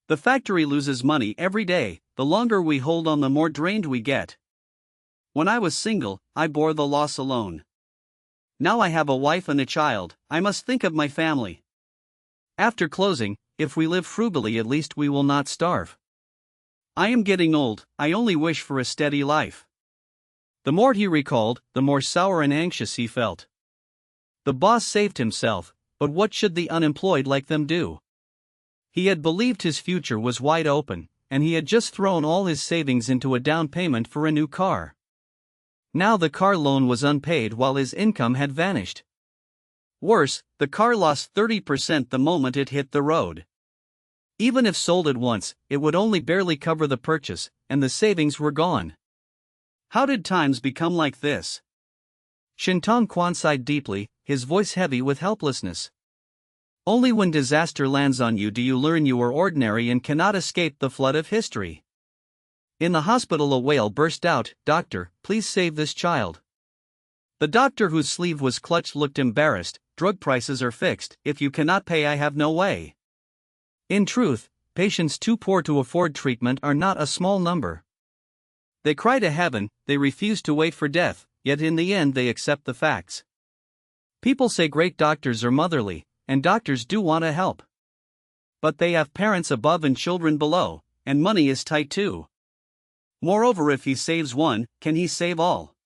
The factory loses money every day, the longer we hold on the more drained we get. When I was single, I bore the loss alone. Now I have a wife and a child, I must think of my family. After closing, if we live frugally at least we will not starve. I am getting old, I only wish for a steady life." The more he recalled, the more sour and anxious he felt. The boss saved himself, but what should the unemployed like them do? He had believed his future was wide open, and he had just thrown all his savings into a down payment for a new car. Now the car loan was unpaid while his income had vanished. Worse, the car lost 30% the moment it hit the road. Even if sold at once, it would only barely cover the purchase, and the savings were gone. How did times become like this? Shin Tong Quan sighed deeply, his voice heavy with helplessness. Only when disaster lands on you do you learn you are ordinary and cannot escape the flood of history. In the hospital a wail burst out, "Doctor, please save this child." The doctor whose sleeve was clutched looked embarrassed. "Drug prices are fixed, if you cannot pay I have no way." In truth, patients too poor to afford treatment are not a small number. They cry to heaven, they refuse to wait for death, yet in the end they accept the facts. People say great doctors are motherly, and doctors do want to help. But they have parents above and children below, and money is tight too. Moreover, if he saves one, can he save all?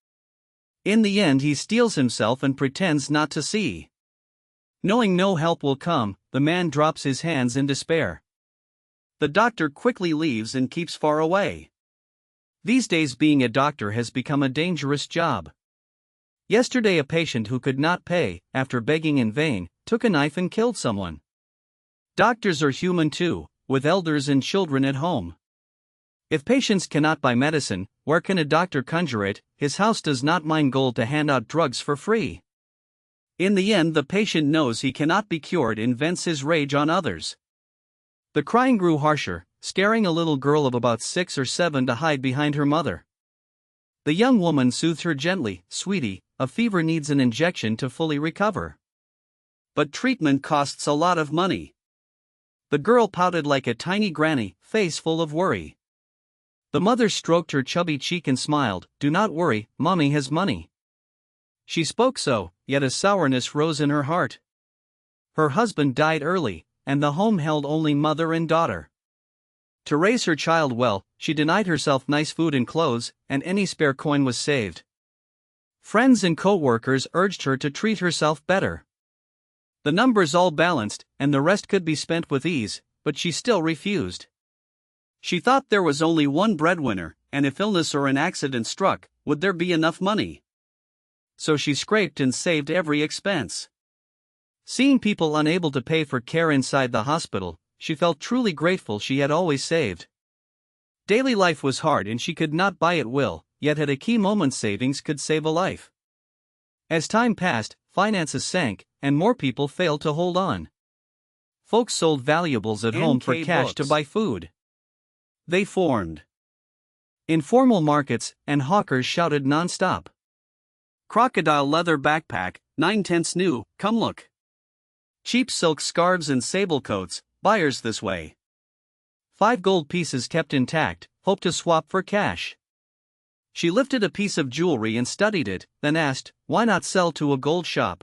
In the end he steels himself and pretends not to see. Knowing no help will come, the man drops his hands in despair. The doctor quickly leaves and keeps far away. These days being a doctor has become a dangerous job. Yesterday a patient who could not pay, after begging in vain, took a knife and killed someone. Doctors are human too, with elders and children at home. If patients cannot buy medicine, where can a doctor conjure it? His house does not mind gold to hand out drugs for free. In the end the patient knows he cannot be cured and vents his rage on others. The crying grew harsher, scaring a little girl of about 6 or 7 to hide behind her mother. The young woman soothed her gently, "Sweetie, a fever needs an injection to fully recover. But treatment costs a lot of money." The girl pouted like a tiny granny, face full of worry. The mother stroked her chubby cheek and smiled, "Do not worry, Mommy has money." She spoke so, yet a sourness rose in her heart. Her husband died early, and the home held only mother and daughter. To raise her child well, she denied herself nice food and clothes, and any spare coin was saved. Friends and co-workers urged her to treat herself better. The numbers all balanced, and the rest could be spent with ease, but she still refused. She thought there was only one breadwinner, and if illness or an accident struck, would there be enough money? So she scraped and saved every expense. Seeing people unable to pay for care inside the hospital, she felt truly grateful she had always saved. Daily life was hard and she could not buy at will, yet at a key moment savings could save a life. As time passed, finances sank, and more people failed to hold on. Folks sold valuables at home for cash to buy food. They formed informal markets, and hawkers shouted non-stop. "Crocodile leather backpack, 9/10 new, come look. Cheap silk scarves and sable coats, buyers this way. 5 gold pieces kept intact, hope to swap for cash." She lifted a piece of jewelry and studied it, then asked, "Why not sell to a gold shop?"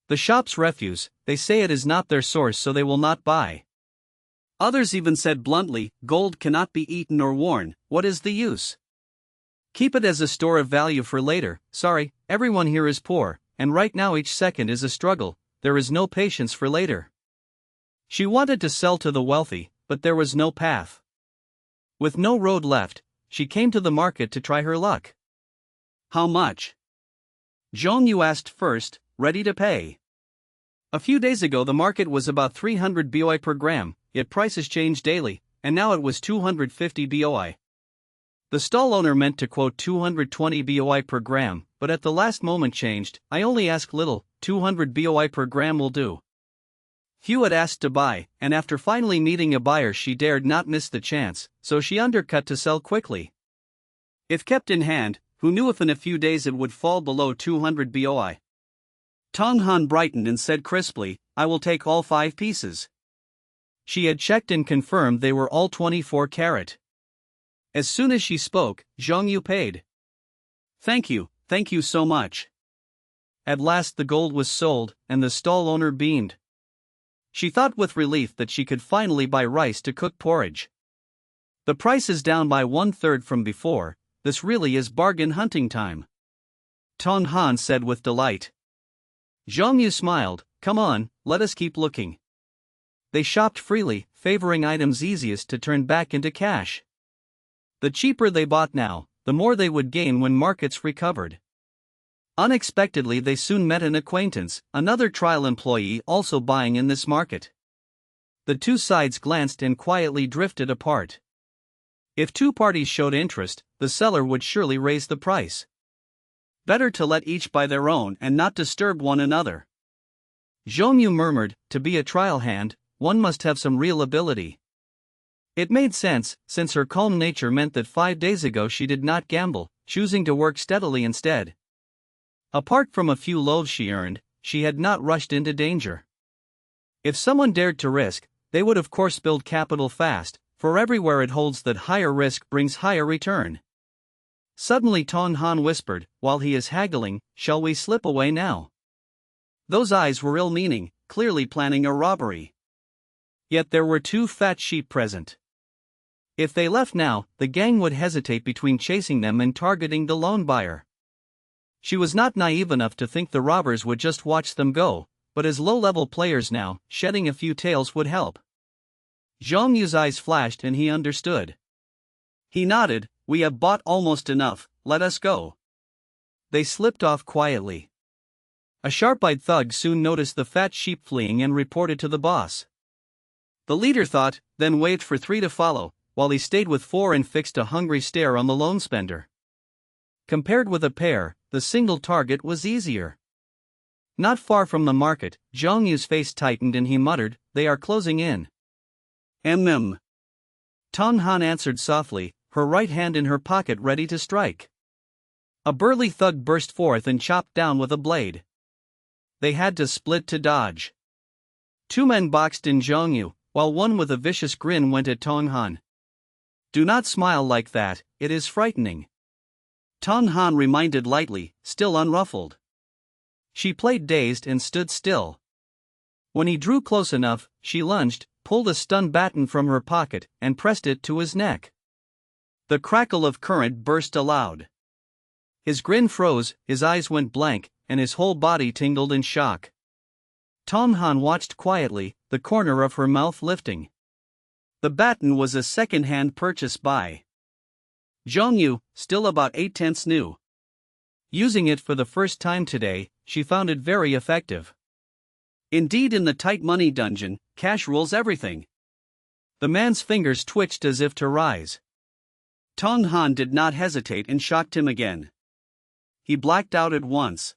The shops refuse, they say it is not their source so they will not buy. Others even said bluntly, "Gold cannot be eaten or worn, what is the use? Keep it as a store of value for later." Sorry, everyone here is poor, and right now each second is a struggle, there is no patience for later. She wanted to sell to the wealthy, but there was no path. With no road left, she came to the market to try her luck. How much? Zhong Yu asked first, ready to pay. A few days ago the market was about 300 BOI per gram, yet prices change daily, and now it was 250 BOI. The stall owner meant to quote 220 BOI per gram, but at the last moment changed. I only ask little, 200 BOI per gram will do. Few had asked to buy, and after finally meeting a buyer she dared not miss the chance, so she undercut to sell quickly. If kept in hand, who knew if in a few days it would fall below 200 BOI? Tong Han brightened and said crisply, I will take all 5 pieces. She had checked and confirmed they were all 24 carat. As soon as she spoke, Zhong Yu paid. Thank you so much. At last the gold was sold, and the stall owner beamed. She thought with relief that she could finally buy rice to cook porridge. The price is down by 1/3 from before. This really is bargain hunting time. Tong Han said with delight. Zhong Yu smiled, come on, let us keep looking. They shopped freely, favoring items easiest to turn back into cash. The cheaper they bought now, the more they would gain when markets recovered. Unexpectedly they soon met an acquaintance, another trial employee also buying in this market. The two sides glanced and quietly drifted apart. If two parties showed interest, the seller would surely raise the price. Better to let each buy their own and not disturb one another. Zhong Yu murmured, to be a trial hand, one must have some real ability. It made sense, since her calm nature meant that 5 days ago she did not gamble, choosing to work steadily instead. Apart from a few loaves she earned, she had not rushed into danger. If someone dared to risk, they would of course build capital fast, for everywhere it holds that higher risk brings higher return. Suddenly Tong Han whispered, while he is haggling, shall we slip away now? Those eyes were ill-meaning, clearly planning a robbery. Yet there were 2 fat sheep present. If they left now, the gang would hesitate between chasing them and targeting the lone buyer. She was not naive enough to think the robbers would just watch them go, but as low-level players now, shedding a few tails would help. Zhong Yu's eyes flashed and he understood. He nodded, we have bought almost enough, let us go. They slipped off quietly. A sharp-eyed thug soon noticed the fat sheep fleeing and reported to the boss. The leader thought, then waved for 3 to follow, while he stayed with 4 and fixed a hungry stare on the lone spender. Compared with a pair, the single target was easier. Not far from the market, Zhong Yu's face tightened and he muttered, they are closing in. Tong Han answered softly, her right hand in her pocket ready to strike. A burly thug burst forth and chopped down with a blade. They had to split to dodge. 2 men boxed in Zhong Yu, while one with a vicious grin went at Tong Han. Do not smile like that, it is frightening. Tong Han reminded lightly, still unruffled. She played dazed and stood still. When he drew close enough, she lunged, pulled a stun baton from her pocket, and pressed it to his neck. The crackle of current burst aloud. His grin froze, his eyes went blank, and his whole body tingled in shock. Tong Han watched quietly, the corner of her mouth lifting. The baton was a second-hand purchase by Zhong Yu, still about 8/10 new. Using it for the first time today, she found it very effective. Indeed, in the tight money dungeon, cash rules everything. The man's fingers twitched as if to rise. Tong Han did not hesitate and shocked him again. He blacked out at once.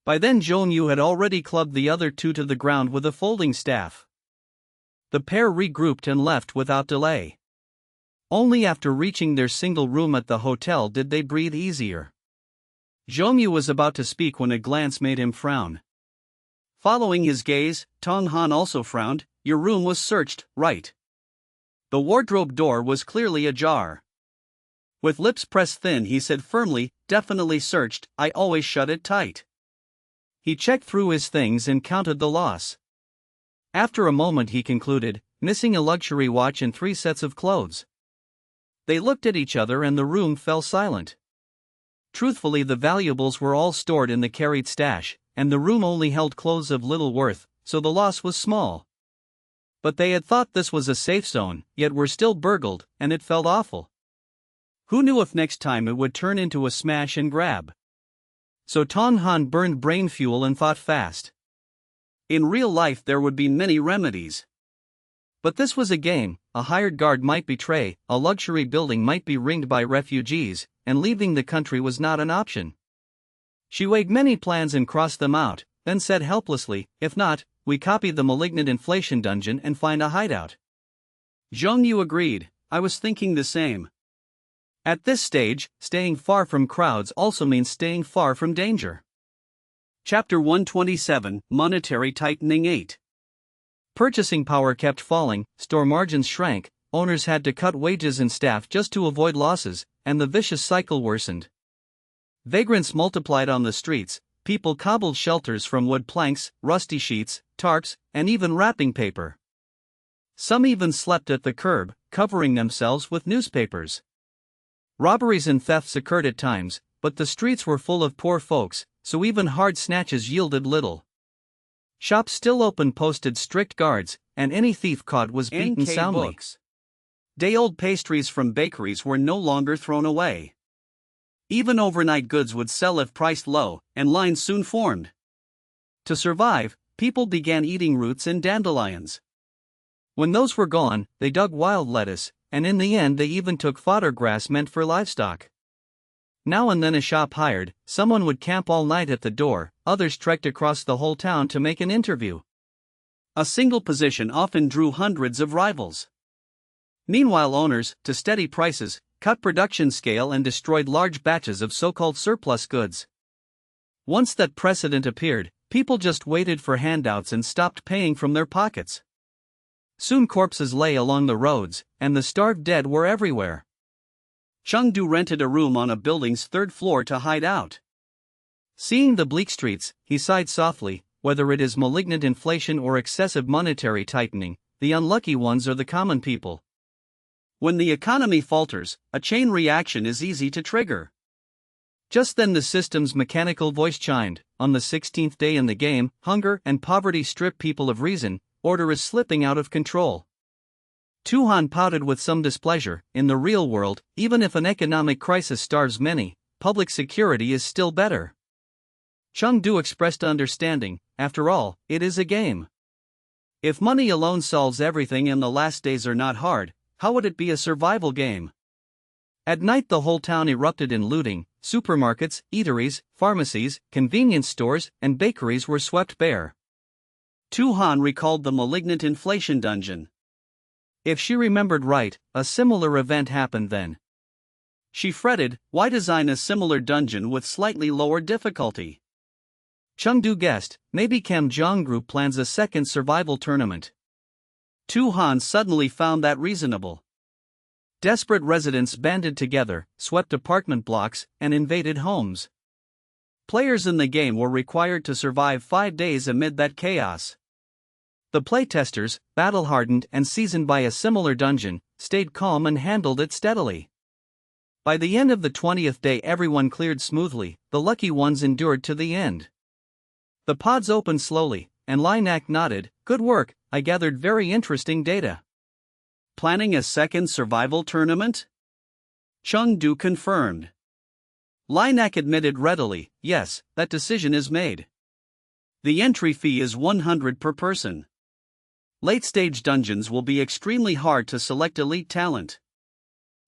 By then Zhong Yu had already clubbed the other 2 to the ground with a folding staff. The pair regrouped and left without delay. Only after reaching their single room at the hotel did they breathe easier. Zhong Yu was about to speak when a glance made him frown. Following his gaze, Tong Han also frowned. Your room was searched, right? The wardrobe door was clearly ajar. With lips pressed thin he said firmly, definitely searched, I always shut it tight. He checked through his things and counted the loss. After a moment he concluded, missing a luxury watch and 3 sets of clothes. They looked at each other and the room fell silent. Truthfully, the valuables were all stored in the carried stash, and the room only held clothes of little worth, so the loss was small. But they had thought this was a safe zone, yet were still burgled, and it felt awful. Who knew if next time it would turn into a smash and grab? So Tong Han burned brain fuel and thought fast. In real life there would be many remedies. But this was a game. A hired guard might betray, a luxury building might be ringed by refugees, and leaving the country was not an option. She weighed many plans and crossed them out, then said helplessly, if not, we copy the malignant inflation dungeon and find a hideout. Zhang Yu agreed, I was thinking the same. At this stage, staying far from crowds also means staying far from danger. Chapter 127, Monetary Tightening 8. Purchasing power kept falling, store margins shrank, owners had to cut wages and staff just to avoid losses, and the vicious cycle worsened. Vagrants multiplied on the streets, people cobbled shelters from wood planks, rusty sheets, tarps, and even wrapping paper. Some even slept at the curb, covering themselves with newspapers. Robberies and thefts occurred at times, but the streets were full of poor folks, so even hard snatches yielded little. Shops still open posted strict guards, and any thief caught was beaten soundly. Books. Day-old pastries from bakeries were no longer thrown away. Even overnight goods would sell if priced low, and lines soon formed. To survive, people began eating roots and dandelions. When those were gone, they dug wild lettuce, and in the end they even took fodder grass meant for livestock. Now and then a shop hired, someone would camp all night at the door, others trekked across the whole town to make an interview. A single position often drew hundreds of rivals. Meanwhile owners, to steady prices, cut production scale and destroyed large batches of so-called surplus goods. Once that precedent appeared, people just waited for handouts and stopped paying from their pockets. Soon corpses lay along the roads, and the starved dead were everywhere. Chengdu rented a room on a building's third floor to hide out. Seeing the bleak streets, he sighed softly, whether it is malignant inflation or excessive monetary tightening, the unlucky ones are the common people. When the economy falters, a chain reaction is easy to trigger. Just then the system's mechanical voice chimed, on the 16th day in the game, hunger and poverty strip people of reason, order is slipping out of control. Tuhan pouted with some displeasure. In the real world, even if an economic crisis starves many, public security is still better. Chengdu expressed understanding, after all, it is a game. If money alone solves everything and the last days are not hard, how would it be a survival game? At night the whole town erupted in looting, supermarkets, eateries, pharmacies, convenience stores, and bakeries were swept bare. Tuhan recalled the malignant inflation dungeon. If she remembered right, a similar event happened then. She fretted, why design a similar dungeon with slightly lower difficulty? Chengdu guessed, maybe Kamjiang Group plans a second survival tournament. Tuhan suddenly found that reasonable. Desperate residents banded together, swept apartment blocks, and invaded homes. Players in the game were required to survive 5 days amid that chaos. The playtesters, battle-hardened and seasoned by a similar dungeon, stayed calm and handled it steadily. By the end of the 20th day everyone cleared smoothly, the lucky ones endured to the end. The pods opened slowly, and Linak nodded, good work, I gathered very interesting data. Planning a second survival tournament? Chengdu confirmed. Linak admitted readily, yes, that decision is made. The entry fee is 100 per person. Late-stage dungeons will be extremely hard to select elite talent.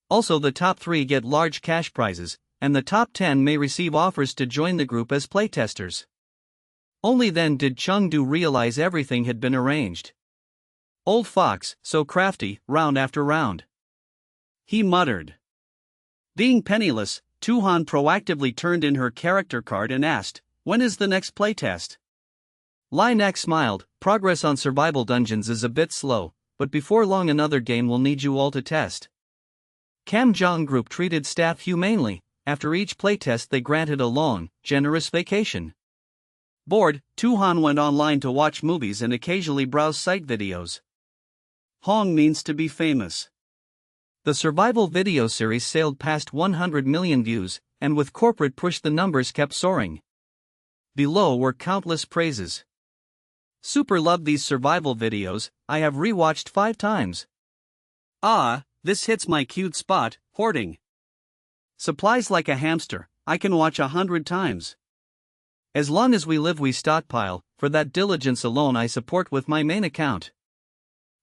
Also the top 3 get large cash prizes, and the top 10 may receive offers to join the group as playtesters. Only then did Chengdu realize everything had been arranged. Old fox, so crafty, round after round. He muttered. Being penniless, Tuhan proactively turned in her character card and asked, when is the next playtest? Linak smiled, progress on survival dungeons is a bit slow, but before long another game will need you all to test. Kamjiang Group treated staff humanely, after each playtest they granted a long, generous vacation. Bored, Tuhan went online to watch movies and occasionally browse site videos. Hong means to be famous. The survival video series sailed past 100 million views, and with corporate push the numbers kept soaring. Below were countless praises. Super love these survival videos, I have rewatched 5 times. Ah, this hits my cute spot, hoarding. supplies like a hamster, I can watch 100 times. As long as we live we stockpile, for that diligence alone I support with my main account.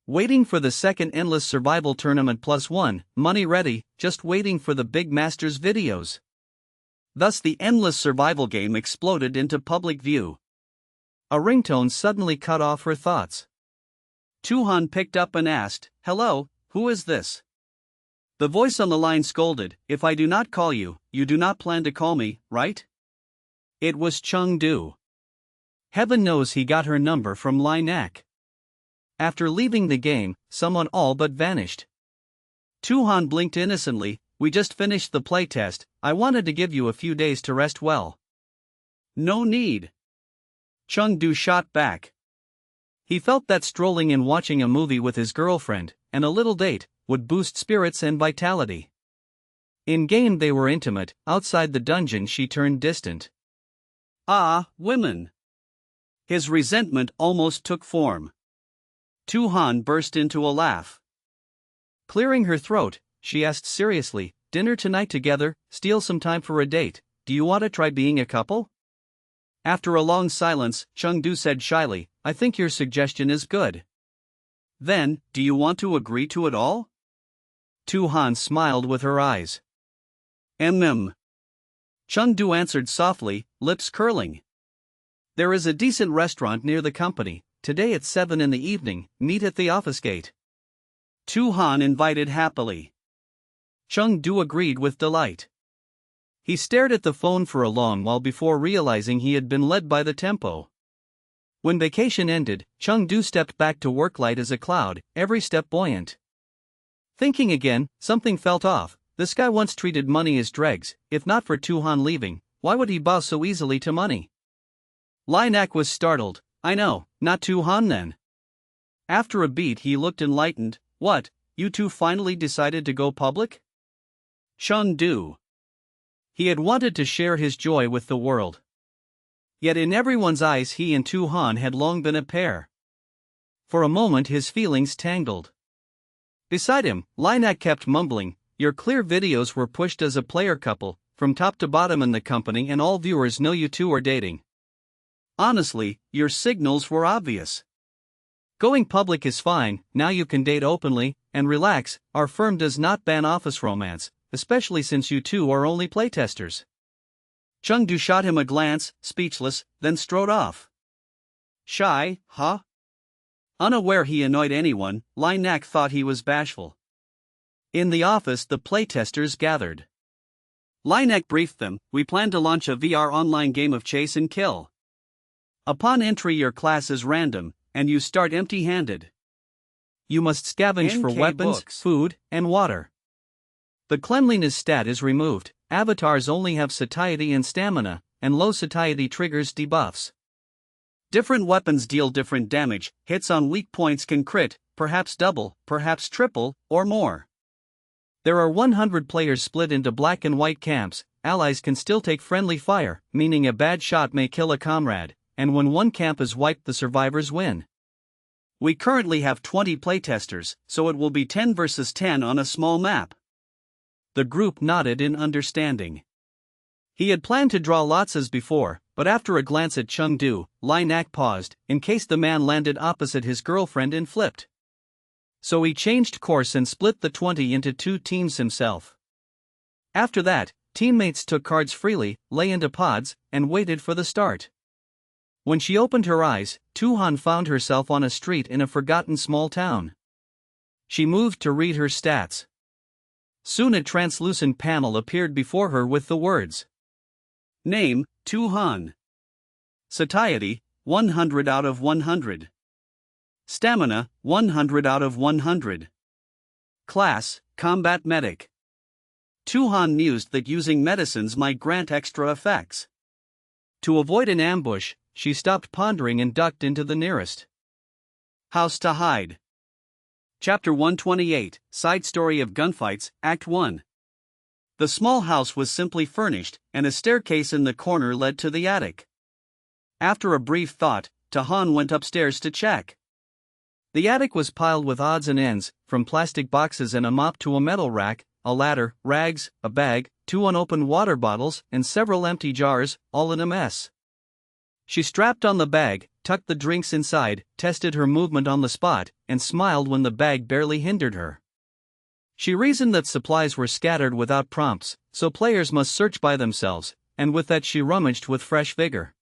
Waiting for the second endless survival tournament +1, money ready, just waiting for the big masters videos. Thus the endless survival game exploded into public view. A ringtone suddenly cut off her thoughts. Tuhan picked up and asked, "Hello, who is this?" The voice on the line scolded, "If I do not call you, you do not plan to call me, right?" It was Chengdu. Heaven knows he got her number from Linak. After leaving the game, someone all but vanished. Tuhan blinked innocently, "We just finished the playtest, I wanted to give you a few days to rest well." "No need." Chengdu shot back. He felt that strolling and watching a movie with his girlfriend, and a little date, would boost spirits and vitality. In-game they were intimate, outside the dungeon she turned distant. Ah, women. His resentment almost took form. Tuhan burst into a laugh. Clearing her throat, she asked seriously, "Dinner tonight together, steal some time for a date, do you want to try being a couple?" After a long silence, Chengdu said shyly, "I think your suggestion is good." "Then, do you want to agree to it all?" Tuhan smiled with her eyes. Chengdu answered softly, lips curling. "There is a decent restaurant near the company. Today at 7 in the evening, meet at the office gate." Tuhan invited happily. Chengdu agreed with delight. He stared at the phone for a long while before realizing he had been led by the tempo. When vacation ended, Chengdu stepped back to work light as a cloud, every step buoyant. Thinking again, something felt off. This guy once treated money as dregs. If not for Tuhan leaving, why would he bow so easily to money? Linak was startled. "I know, not Tuhan then." After a beat he looked enlightened. "What, you two finally decided to go public?" Chengdu. He had wanted to share his joy with the world. Yet in everyone's eyes he and Tuhan had long been a pair. For a moment his feelings tangled. Beside him, Linak kept mumbling, "Your clear videos were pushed as a player couple, from top to bottom in the company and all viewers know you two are dating. Honestly, your signals were obvious." "Going public is fine, now you can date openly, and relax, our firm does not ban office romance, especially since you two are only playtesters." Chengdu shot him a glance, speechless, then strode off. Shy, huh? Unaware he annoyed anyone, Linak thought he was bashful. In the office the playtesters gathered. Linak briefed them, "We plan to launch a VR online game of chase and kill. Upon entry your class is random, and you start empty-handed. You must scavenge for weapons, books, food, and water. The cleanliness stat is removed, avatars only have satiety and stamina, and low satiety triggers debuffs. Different weapons deal different damage, hits on weak points can crit, perhaps double, perhaps triple, or more. There are 100 players split into black and white camps, allies can still take friendly fire, meaning a bad shot may kill a comrade, and when one camp is wiped the survivors win. We currently have 20 playtesters, so it will be 10 versus 10 on a small map." The group nodded in understanding. He had planned to draw lots as before, but after a glance at Chengdu, Linak paused, in case the man landed opposite his girlfriend and flipped. So he changed course and split the 20 into 2 teams himself. After that, teammates took cards freely, lay into pods, and waited for the start. When she opened her eyes, Tuhan found herself on a street in a forgotten small town. She moved to read her stats. Soon a translucent panel appeared before her with the words. Name, Tuhan. Satiety, 100 out of 100. Stamina, 100 out of 100. Class, Combat Medic. Tuhan mused that using medicines might grant extra effects. To avoid an ambush, she stopped pondering and ducked into the nearest house to hide. Chapter 128, Side Story of Gunfights, Act 1. The small house was simply furnished, and a staircase in the corner led to the attic. After a brief thought, Tahan went upstairs to check. The attic was piled with odds and ends, from plastic boxes and a mop to a metal rack, a ladder, rags, a bag, 2 unopened water bottles, and several empty jars, all in a mess. She strapped on the bag, tucked the drinks inside, tested her movement on the spot, and smiled when the bag barely hindered her. She reasoned that supplies were scattered without prompts, so players must search by themselves, and with that she rummaged with fresh vigor.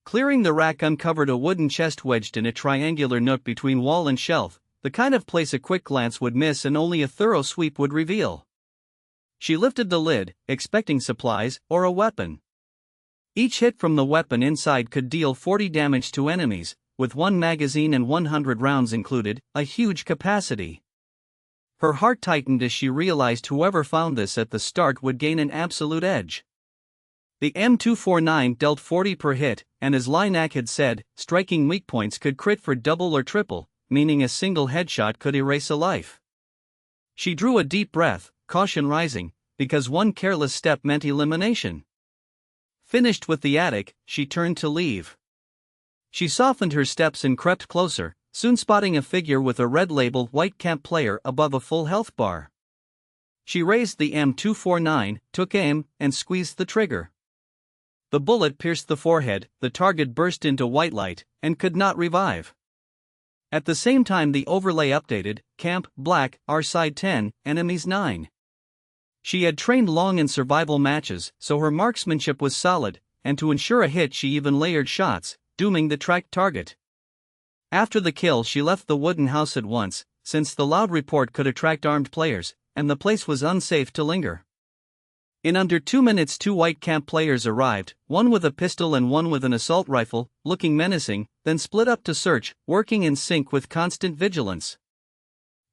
Clearing the rack uncovered a wooden chest wedged in a triangular nook between wall and shelf, the kind of place a quick glance would miss and only a thorough sweep would reveal. She lifted the lid, expecting supplies or a weapon. Each hit from the weapon inside could deal 40 damage to enemies, with 1 magazine and 100 rounds included, a huge capacity. Her heart tightened as she realized whoever found this at the start would gain an absolute edge. The M249 dealt 40 per hit, and as Linak had said, striking weak points could crit for double or triple, meaning a single headshot could erase a life. She drew a deep breath, caution rising, because one careless step meant elimination. Finished with the attic, she turned to leave. She softened her steps and crept closer, soon spotting a figure with a red label white camp player above a full health bar. She raised the M249, took aim, and squeezed the trigger. The bullet pierced the forehead, the target burst into white light, and could not revive. At the same time the overlay updated, Camp, Black, our side 10, enemies 9. She had trained long in survival matches, so her marksmanship was solid, and to ensure a hit she even layered shots, dooming the tracked target. After the kill she left the wooden house at once, since the loud report could attract armed players, and the place was unsafe to linger. In under 2 minutes 2 white camp players arrived, one with a pistol and one with an assault rifle, looking menacing, then split up to search, working in sync with constant vigilance.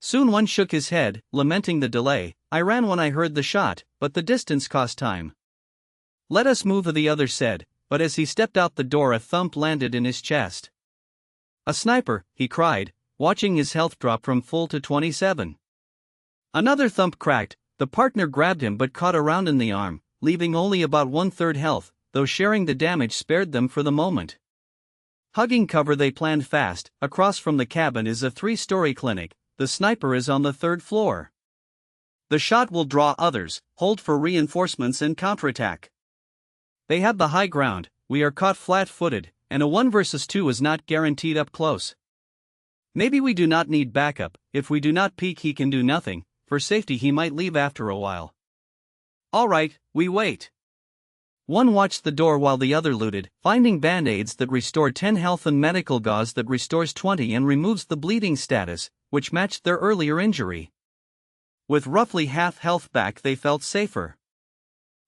Soon one shook his head, lamenting the delay. I ran when I heard the shot, but the distance cost time. Let us move, the other said, but as he stepped out the door a thump landed in his chest. A sniper, he cried, watching his health drop from full to 27. Another thump cracked. The partner grabbed him but caught a round in the arm, leaving only about 1/3 health, though sharing the damage spared them for the moment. Hugging cover they planned fast. Across from the cabin is a 3-story clinic, the sniper is on the 3rd floor. The shot will draw others, hold for reinforcements and counterattack. They have the high ground, we are caught flat-footed, and a 1 versus 2 is not guaranteed up close. Maybe we do not need backup, if we do not peek he can do nothing. For safety he might leave after a while. All right, we wait. One watched the door while the other looted, finding band-aids that restore 10 health and medical gauze that restores 20 and removes the bleeding status, which matched their earlier injury. With roughly half health back they felt safer.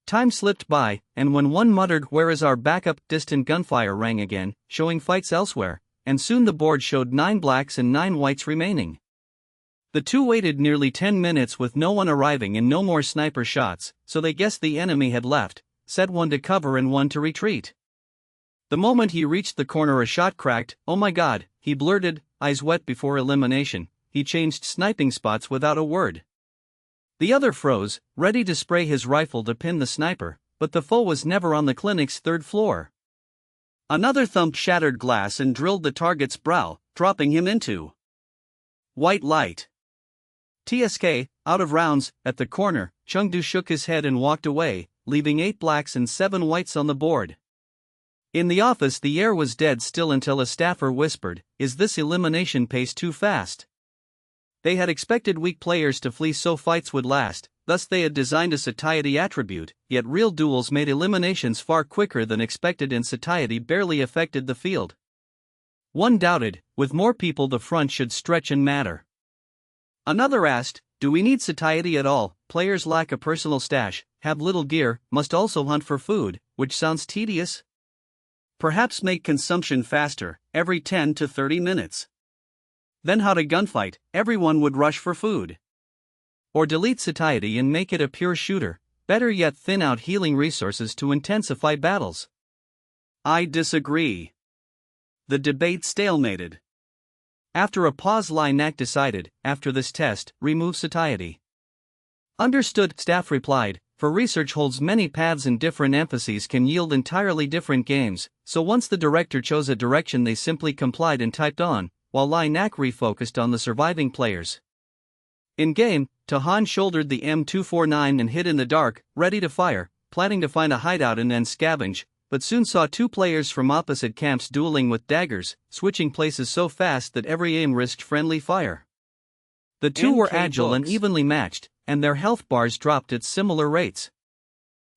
Time slipped by, and when one muttered "Where is our backup?" distant gunfire rang again, showing fights elsewhere, and soon the board showed 9 blacks and 9 whites remaining. The two waited nearly 10 minutes with no one arriving and no more sniper shots, so they guessed the enemy had left, set one to cover and one to retreat. The moment he reached the corner a shot cracked. Oh my god, he blurted, eyes wet before elimination. He changed sniping spots without a word. The other froze, ready to spray his rifle to pin the sniper, but the foe was never on the clinic's 3rd floor. Another thump shattered glass and drilled the target's brow, dropping him into white light. TSK, out of rounds. At the corner, Chengdu shook his head and walked away, leaving 8 blacks and 7 whites on the board. In the office the air was dead still until a staffer whispered, "Is this elimination pace too fast?" They had expected weak players to flee so fights would last, thus they had designed a satiety attribute, yet real duels made eliminations far quicker than expected and satiety barely affected the field. One doubted, with more people the front should stretch and matter. Another asked, do we need satiety at all? Players lack a personal stash, have little gear, must also hunt for food, which sounds tedious. Perhaps make consumption faster, every 10 to 30 minutes. Then how to gunfight, everyone would rush for food. Or delete satiety and make it a pure shooter, better yet thin out healing resources to intensify battles. I disagree. The debate stalemated. After a pause Linak decided, after this test, remove satiety. Understood, staff replied, for research holds many paths and different emphases can yield entirely different games, so once the director chose a direction they simply complied and typed on, while Linak refocused on the surviving players. In game, Tahan shouldered the M249 and hid in the dark, ready to fire, planning to find a hideout and then scavenge, but soon saw two players from opposite camps dueling with daggers, switching places so fast that every aim risked friendly fire. The two were agile and evenly matched, and their health bars dropped at similar rates.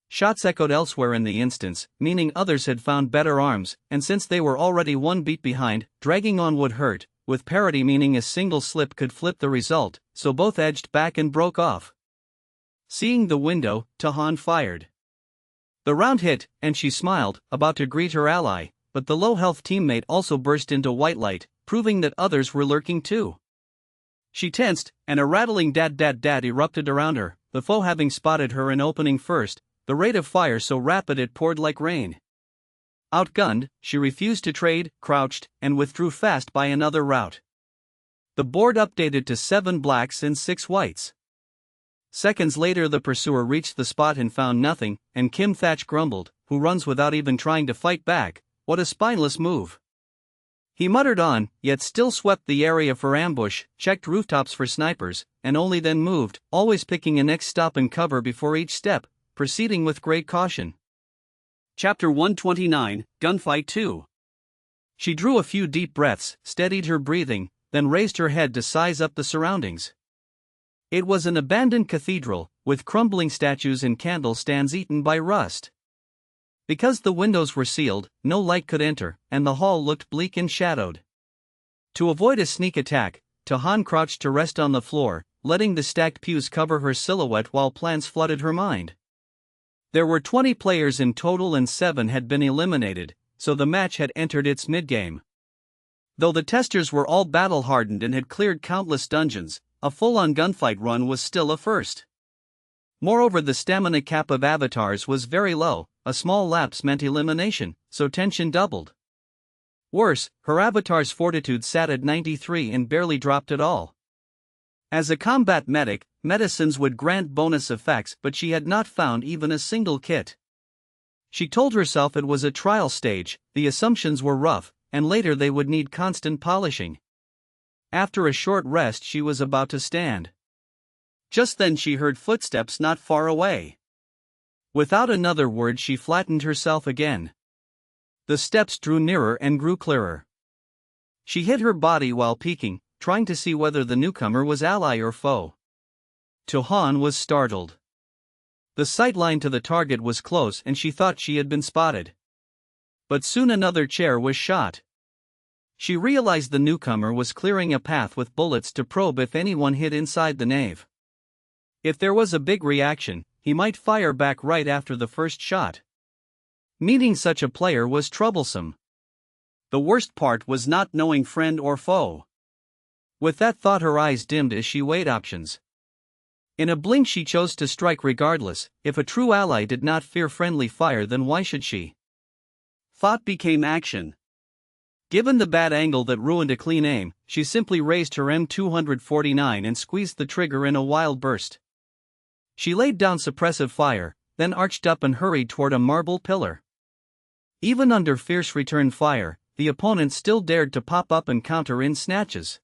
Shots echoed elsewhere in the instance, meaning others had found better arms, and since they were already one beat behind, dragging on would hurt, with parity meaning a single slip could flip the result, so both edged back and broke off. Seeing the window, Tahan fired. The round hit, and she smiled, about to greet her ally, but the low-health teammate also burst into white light, proving that others were lurking too. She tensed, and a rattling dad erupted around her, the foe having spotted her and opening first, the rate of fire so rapid it poured like rain. Outgunned, she refused to trade, crouched, and withdrew fast by another route. The board updated to 7 blacks and 6 whites. Seconds later the pursuer reached the spot and found nothing, and Kim Thatch grumbled, "Who runs without even trying to fight back? What a spineless move." He muttered on, yet still swept the area for ambush, checked rooftops for snipers, and only then moved, always picking a next stop and cover before each step, proceeding with great caution. Chapter 129, Gunfight 2. She drew a few deep breaths, steadied her breathing, then raised her head to size up the surroundings. It was an abandoned cathedral, with crumbling statues and candle stands eaten by rust. Because the windows were sealed, no light could enter, and the hall looked bleak and shadowed. To avoid a sneak attack, Tahan crouched to rest on the floor, letting the stacked pews cover her silhouette while plans flooded her mind. There were 20 players in total and 7 had been eliminated, so the match had entered its mid-game. Though the testers were all battle-hardened and had cleared countless dungeons, a full-on gunfight run was still a first. Moreover, the stamina cap of avatars was very low, a small lapse meant elimination, so tension doubled. Worse, her avatar's fortitude sat at 93 and barely dropped at all. As a combat medic, medicines would grant bonus effects, but she had not found even a single kit. She told herself it was a trial stage, the assumptions were rough, and later they would need constant polishing. After a short rest she was about to stand. Just then she heard footsteps not far away. Without another word she flattened herself again. The steps drew nearer and grew clearer. She hid her body while peeking, trying to see whether the newcomer was ally or foe. Tahan was startled. The sightline to the target was close and she thought she had been spotted. But soon another chair was shot. She realized the newcomer was clearing a path with bullets to probe if anyone hid inside the nave. If there was a big reaction, he might fire back right after the first shot. Meeting such a player was troublesome. The worst part was not knowing friend or foe. With that thought her eyes dimmed as she weighed options. In a blink she chose to strike regardless. If a true ally did not fear friendly fire, then why should she? Thought became action. Given the bad angle that ruined a clean aim, she simply raised her M249 and squeezed the trigger in a wild burst. She laid down suppressive fire, then arched up and hurried toward a marble pillar. Even under fierce return fire, the opponent still dared to pop up and counter in snatches.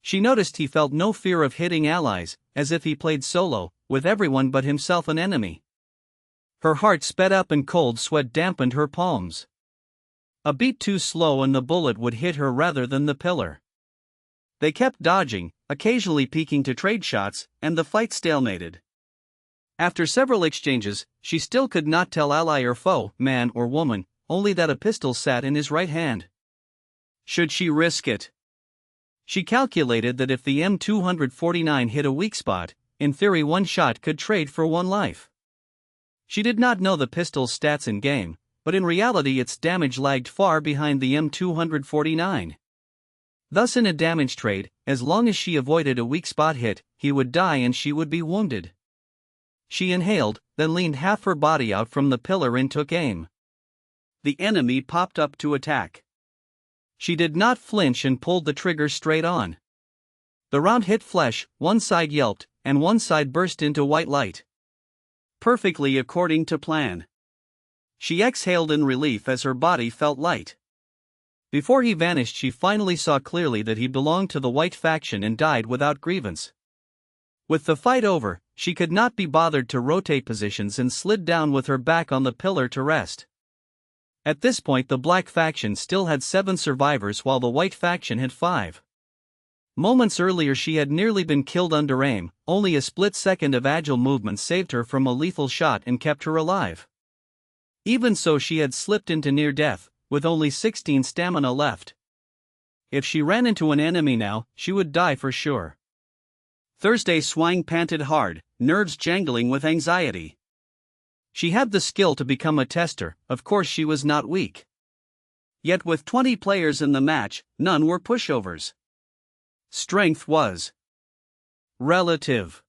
She noticed he felt no fear of hitting allies, as if he played solo, with everyone but himself an enemy. Her heart sped up and cold sweat dampened her palms. A beat too slow and the bullet would hit her rather than the pillar. They kept dodging, occasionally peeking to trade shots, and the fight stalemated. After several exchanges, she still could not tell ally or foe, man or woman, only that a pistol sat in his right hand. Should she risk it? She calculated that if the M249 hit a weak spot, in theory one shot could trade for one life. She did not know the pistol's stats in game, but in reality its damage lagged far behind the M249. Thus in a damage trade, as long as she avoided a weak spot hit, he would die and she would be wounded. She inhaled, then leaned half her body out from the pillar and took aim. The enemy popped up to attack. She did not flinch and pulled the trigger straight on. The round hit flesh, one side yelped, and one side burst into white light. Perfectly according to plan. She exhaled in relief as her body felt light. Before he vanished she finally saw clearly that he belonged to the white faction and died without grievance. With the fight over, she could not be bothered to rotate positions and slid down with her back on the pillar to rest. At this point, the black faction still had 7 survivors while the white faction had 5. Moments earlier, she had nearly been killed under aim, only a split second of agile movement saved her from a lethal shot and kept her alive. Even so, she had slipped into near death, with only 16 stamina left. If she ran into an enemy now, she would die for sure. Thursday Swang panted hard, nerves jangling with anxiety. She had the skill to become a tester, of course she was not weak. Yet with 20 players in the match, none were pushovers. Strength was relative.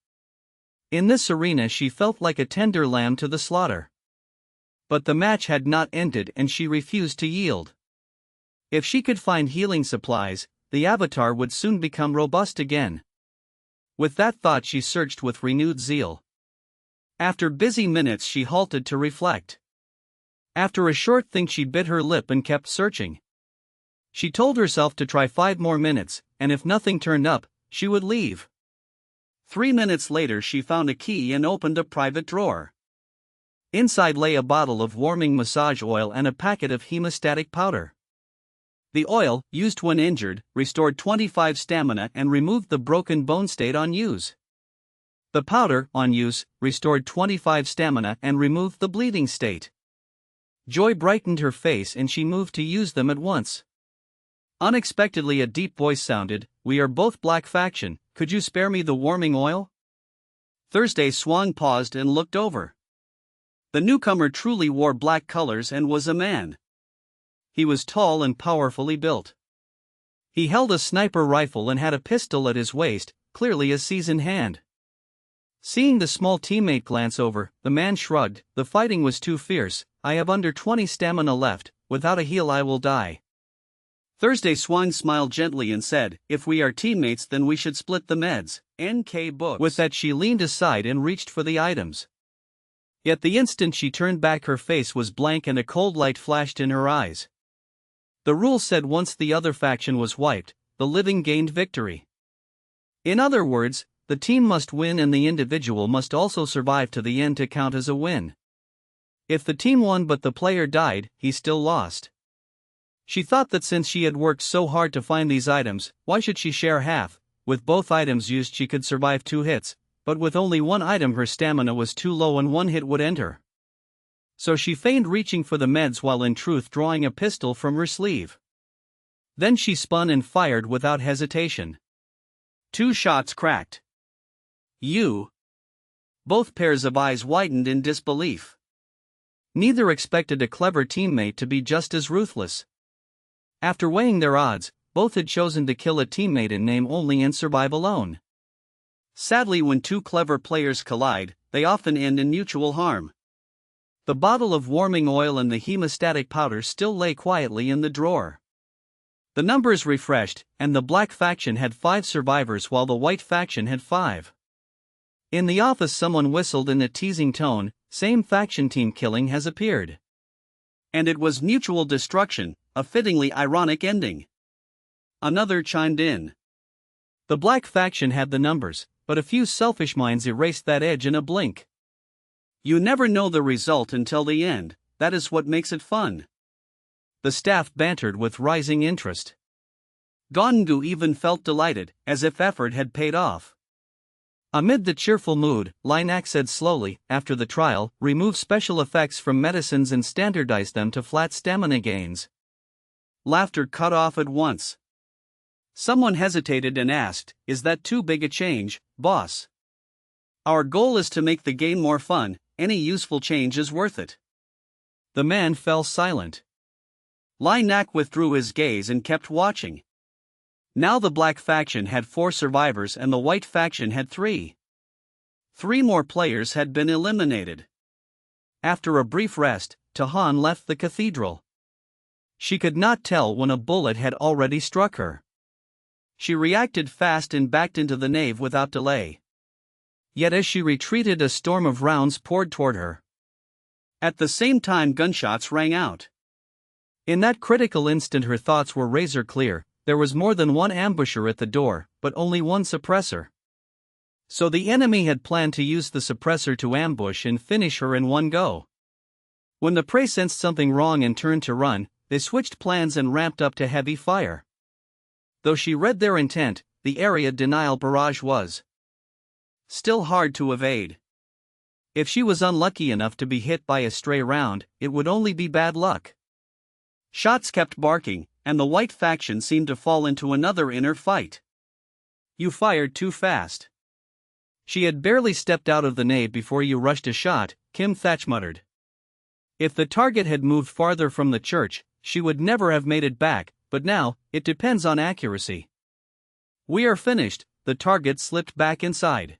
In this arena she felt like a tender lamb to the slaughter. But the match had not ended and she refused to yield. If she could find healing supplies, the avatar would soon become robust again. With that thought, she searched with renewed zeal. After busy minutes, she halted to reflect. After a short think, she bit her lip and kept searching. She told herself to try 5 more minutes, and if nothing turned up, she would leave. 3 minutes later, she found a key and opened a private drawer. Inside lay a bottle of warming massage oil and a packet of hemostatic powder. The oil, used when injured, restored 25 stamina and removed the broken bone state on use. The powder, on use, restored 25 stamina and removed the bleeding state. Joy brightened her face and she moved to use them at once. Unexpectedly, a deep voice sounded, "We are both black faction, could you spare me the warming oil?" Thursday Swang paused and looked over. The newcomer truly wore black colors and was a man. He was tall and powerfully built. He held a sniper rifle and had a pistol at his waist, clearly a seasoned hand. Seeing the small teammate glance over, the man shrugged, "The fighting was too fierce, I have under 20 stamina left, without a heal I will die." Thursday Swang smiled gently and said, "If we are teammates then we should split the meds, NK books." With that she leaned aside and reached for the items. Yet the instant she turned back her face was blank and a cold light flashed in her eyes. The rule said once the other faction was wiped, the living gained victory. In other words, the team must win and the individual must also survive to the end to count as a win. If the team won but the player died, he still lost. She thought that since she had worked so hard to find these items, why should she share half? With both items used she could survive 2 hits, but with only one item her stamina was too low and 1 hit would end her. So she feigned reaching for the meds while in truth drawing a pistol from her sleeve. Then she spun and fired without hesitation. 2 shots cracked. "You?" Both pairs of eyes widened in disbelief. Neither expected a clever teammate to be just as ruthless. After weighing their odds, both had chosen to kill a teammate in name only and survive alone. Sadly, when 2 clever players collide, they often end in mutual harm. The bottle of warming oil and the hemostatic powder still lay quietly in the drawer. The numbers refreshed, and the black faction had 5 survivors while the white faction had 5. In the office someone whistled in a teasing tone, "Same faction team killing has appeared." And it was mutual destruction, a fittingly ironic ending. Another chimed in. The black faction had the numbers, but a few selfish minds erased that edge in a blink. You never know the result until the end, that is what makes it fun. The staff bantered with rising interest. Gongu even felt delighted, as if effort had paid off. Amid the cheerful mood, Linak said slowly, "After the trial, remove special effects from medicines and standardize them to flat stamina gains." Laughter cut off at once. Someone hesitated and asked, "Is that too big a change, boss?" "Our goal is to make the game more fun, any useful change is worth it." The man fell silent. Linak withdrew his gaze and kept watching. Now the black faction had 4 survivors and the white faction had 3. 3 more players had been eliminated. After a brief rest, Tahan left the cathedral. She could not tell when a bullet had already struck her. She reacted fast and backed into the nave without delay. Yet as she retreated, a storm of rounds poured toward her. At the same time, gunshots rang out. In that critical instant her thoughts were razor clear. There was more than one ambusher at the door, but only one suppressor. So the enemy had planned to use the suppressor to ambush and finish her in one go. When the prey sensed something wrong and turned to run, they switched plans and ramped up to heavy fire. Though she read their intent, the area denial barrage was still hard to evade. If she was unlucky enough to be hit by a stray round, it would only be bad luck. Shots kept barking, and the white faction seemed to fall into another inner fight. You fired too fast. She had barely stepped out of the nave before you rushed a shot, Kim Thatch muttered. If the target had moved farther from the church, she would never have made it back, but now, it depends on accuracy. We are finished, the target slipped back inside.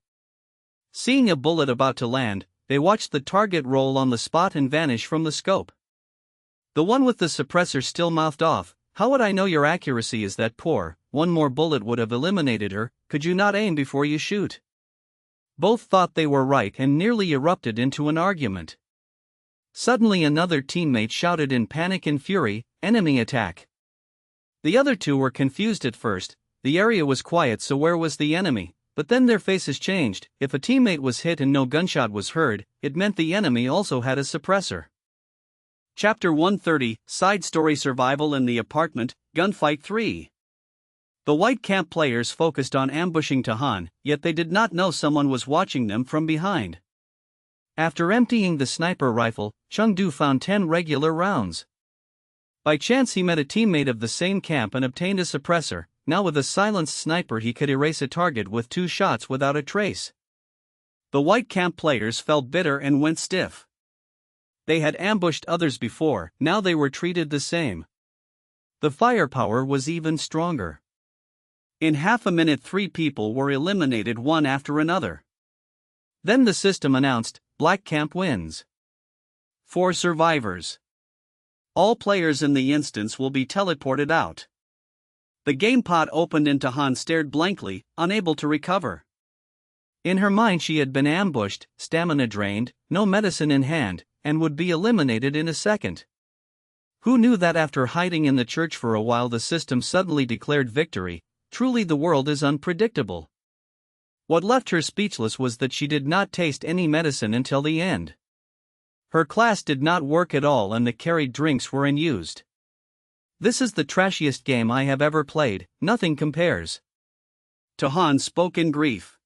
Seeing a bullet about to land, they watched the target roll on the spot and vanish from the scope. The one with the suppressor still mouthed off, "How would I know your accuracy is that poor? One more bullet would have eliminated her. Could you not aim before you shoot?" Both thought they were right and nearly erupted into an argument. Suddenly another teammate shouted in panic and fury, "Enemy attack!" The other two were confused at first. The area was quiet, so where was the enemy? But then their faces changed. If a teammate was hit and no gunshot was heard, it meant the enemy also had a suppressor. Chapter 130, Side Story Survival in the Apartment, Gunfight 3. The white camp players focused on ambushing Tahan, yet they did not know someone was watching them from behind. After emptying the sniper rifle, Chengdu found 10 regular rounds. By chance he met a teammate of the same camp and obtained a suppressor. Now with a silenced sniper he could erase a target with 2 shots without a trace. The white camp players felt bitter and went stiff. They had ambushed others before, now they were treated the same. The firepower was even stronger. In half a minute 3 people were eliminated one after another. Then the system announced, Black Camp wins. 4 survivors. All players in the instance will be teleported out. The game pod opened and Tahan stared blankly, unable to recover. In her mind she had been ambushed, stamina drained, no medicine in hand, and would be eliminated in a second. Who knew that after hiding in the church for a while the system suddenly declared victory? Truly the world is unpredictable. What left her speechless was that she did not taste any medicine until the end. Her class did not work at all and the carried drinks were unused. This is the trashiest game I have ever played, nothing compares. Tahan spoke in grief.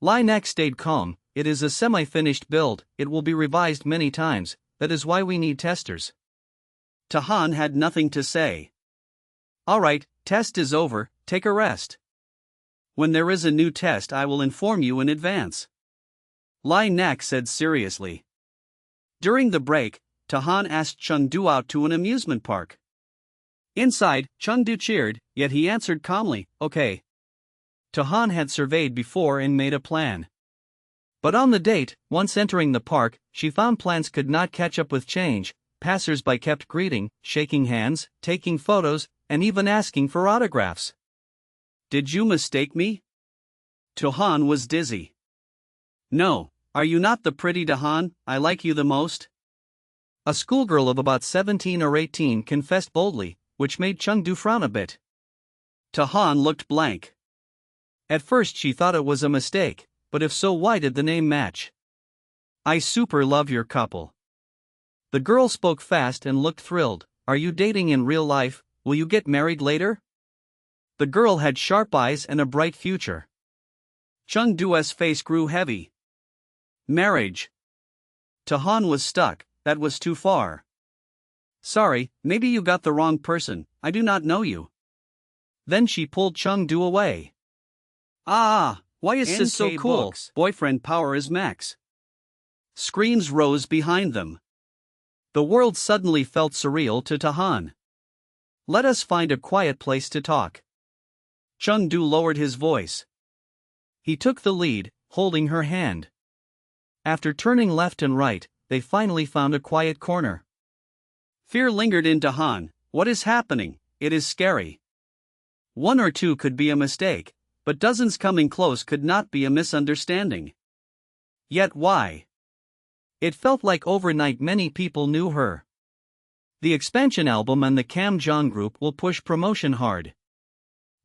Linek stayed calm. It is a semi-finished build, it will be revised many times, that is why we need testers. Tahan had nothing to say. Alright, test is over, take a rest. When there is a new test I will inform you in advance. Linek said seriously. During the break, Tahan asked Chengdu out to an amusement park. Inside, Chengdu cheered, yet he answered calmly, okay. Tahan had surveyed before and made a plan. But on the date, once entering the park, she found plans could not catch up with change. Passers-by kept greeting, shaking hands, taking photos, and even asking for autographs. Did you mistake me? Tahan was dizzy. No, are you not the pretty Tahan? I like you the most. A schoolgirl of about 17 or 18 confessed boldly, which made Chengdu frown a bit. Tahan looked blank. At first she thought it was a mistake, but if so, why did the name match? I super love your couple. The girl spoke fast and looked thrilled. Are you dating in real life? Will you get married later? The girl had sharp eyes and a bright future. Chengdu's face grew heavy. Marriage. Tahan was stuck, that was too far. Sorry, maybe you got the wrong person, I do not know you. Then she pulled Chengdu away. Ah, why is this so cool? Books. Boyfriend power is max. Screams rose behind them. The world suddenly felt surreal to Tahan. Let us find a quiet place to talk. Chengdu lowered his voice. He took the lead, holding her hand. After turning left and right, they finally found a quiet corner. Fear lingered in Tahan. What is happening? It is scary. 1 or 2 could be a mistake, but dozens coming close could not be a misunderstanding. Yet why? It felt like overnight many people knew her. The expansion album and the Cam Jong group will push promotion hard.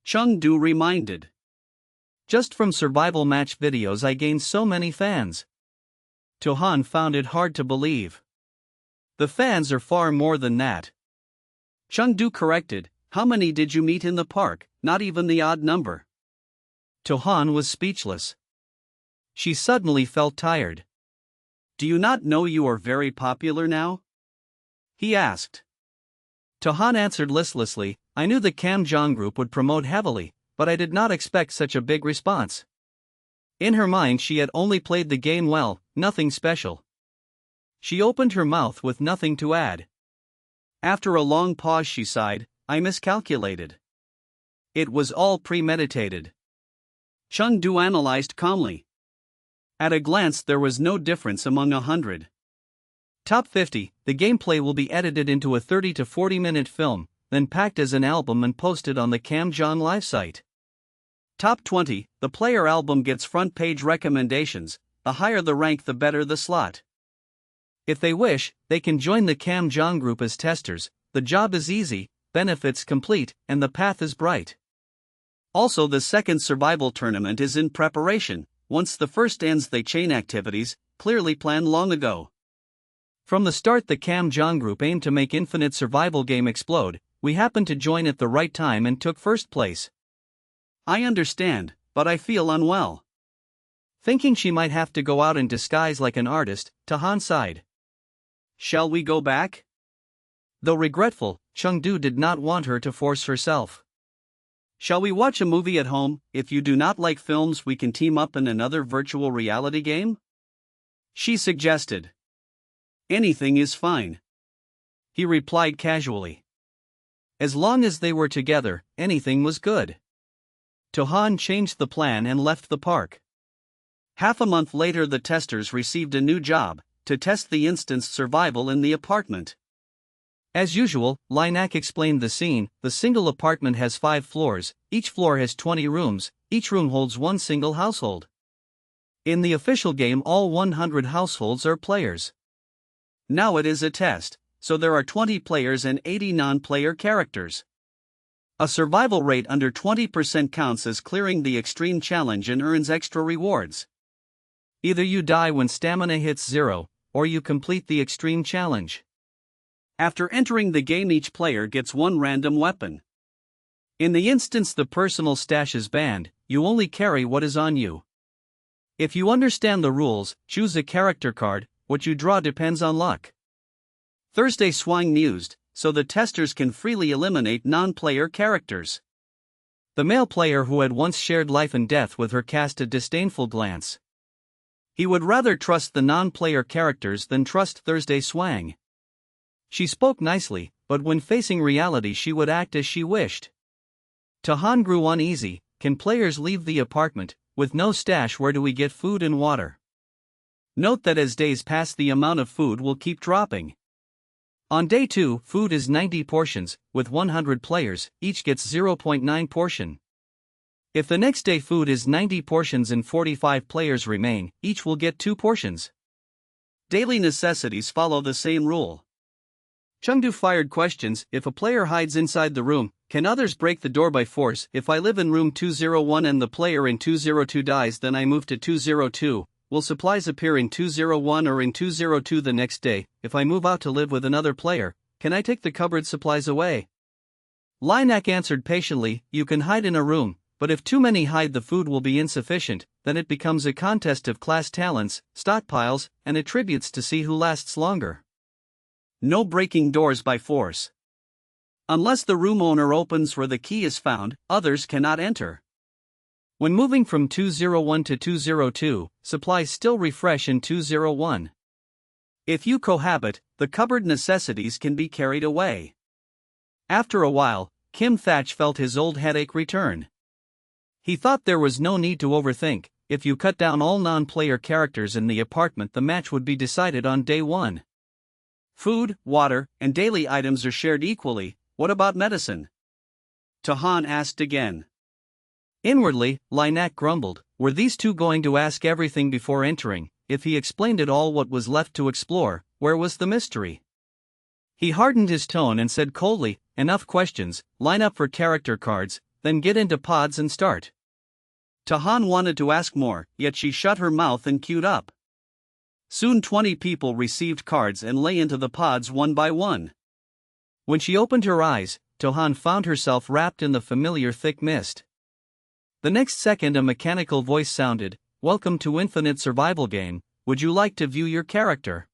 Chengdu reminded. Just from survival match videos I gained so many fans. To-han found it hard to believe. The fans are far more than that. Chengdu corrected, how many did you meet in the park, not even the odd number. To-han was speechless. She suddenly felt tired. Do you not know you are very popular now? He asked. To-han answered listlessly, I knew the Kamjong group would promote heavily, but I did not expect such a big response. In her mind she had only played the game well, nothing special. She opened her mouth with nothing to add. After a long pause she sighed, I miscalculated. It was all premeditated. Chengdu analyzed calmly. At a glance there was no difference among 100. Top 50, the gameplay will be edited into a 30 to 40 minute film, then packed as an album and posted on the Kamjong live site. Top 20, the player album gets front page recommendations, the higher the rank the better the slot. If they wish, they can join the Kamjong group as testers, the job is easy, benefits complete, and the path is bright. Also the second survival tournament is in preparation, once the first ends they chain activities, clearly planned long ago. From the start the Kamjong group aimed to make Infinite Survival game explode, we happened to join at the right time and took first place. I understand, but I feel unwell. Thinking she might have to go out in disguise like an artist, To-han sighed. Shall we go back? Though regretful, Chengdu did not want her to force herself. Shall we watch a movie at home? If you do not like films we can team up in another virtual reality game? She suggested. Anything is fine. He replied casually. As long as they were together, anything was good. To-han changed the plan and left the park. Half a month later the testers received a new job, to test the instanced survival in the apartment. As usual, Linak explained the scene. The single apartment has 5 floors, each floor has 20 rooms, each room holds one single household. In the official game all 100 households are players. Now it is a test, so there are 20 players and 80 non-player characters. A survival rate under 20% counts as clearing the extreme challenge and earns extra rewards. Either you die when stamina hits 0, or you complete the extreme challenge. After entering the game each player gets one random weapon. In the instance the personal stash is banned, you only carry what is on you. If you understand the rules, choose a character card, what you draw depends on luck. Thursday Swang mused, so the testers can freely eliminate non-player characters. The male player who had once shared life and death with her cast a disdainful glance. He would rather trust the non-player characters than trust Thursday Swang. She spoke nicely, but when facing reality she would act as she wished. To-han grew uneasy. Can players leave the apartment? With no stash, where do we get food and water? Note that as days pass the amount of food will keep dropping. On day 2, food is 90 portions, with 100 players, each gets 0.9 portion. If the next day food is 90 portions and 45 players remain, each will get 2 portions. Daily necessities follow the same rule. Chengdu fired questions. If a player hides inside the room, can others break the door by force? If I live in room 201 and the player in 202 dies, then I move to 202. Will supplies appear in 201 or in 202 the next day? If I move out to live with another player, can I take the cupboard supplies away? Linak answered patiently, you can hide in a room, but if too many hide the food will be insufficient, then it becomes a contest of class talents, stockpiles, and attributes to see who lasts longer. No breaking doors by force. Unless the room owner opens where the key is found, others cannot enter. When moving from 201 to 202, supplies still refresh in 201. If you cohabit, the cupboard necessities can be carried away. After a while, Kim Thatch felt his old headache return. He thought there was no need to overthink. If you cut down all non-player characters in the apartment, the match would be decided on day 1. Food, water, and daily items are shared equally. What about medicine? To-han asked again. Inwardly, Linak grumbled. Were these two going to ask everything before entering? If he explained it all, what was left to explore? Where was the mystery? He hardened his tone and said coldly, enough questions, line up for character cards, then get into pods and start. Tahan wanted to ask more, yet she shut her mouth and queued up. Soon 20 people received cards and lay into the pods one by one. When she opened her eyes, Tahan found herself wrapped in the familiar thick mist. The next second a mechanical voice sounded, "Welcome to Infinite Survival Game, would you like to view your character?"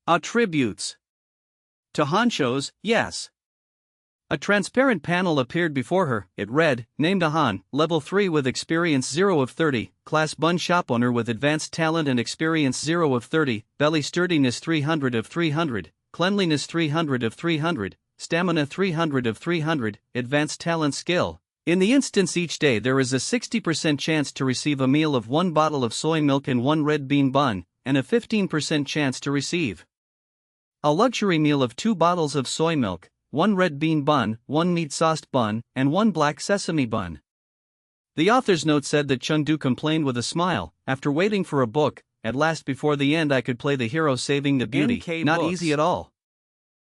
Attributes. Tahan chose, yes. A transparent panel appeared before her. It read, Name Tahan, Level 3 with Experience 0 of 30, Class Bun Shop Owner with Advanced Talent and Experience 0 of 30, Belly Sturdiness 300 of 300, Cleanliness 300 of 300, Stamina 300 of 300, Advanced Talent Skill. In the instance each day there is a 60% chance to receive a meal of 1 bottle of soy milk and 1 red bean bun, and a 15% chance to receive a luxury meal of 2 bottles of soy milk, 1 red bean bun, 1 meat-sauced bun, and 1 black sesame bun. The author's note said that Chengdu complained with a smile, after waiting for a book, at last before the end I could play the hero saving the beauty, NK not Books. easy at all.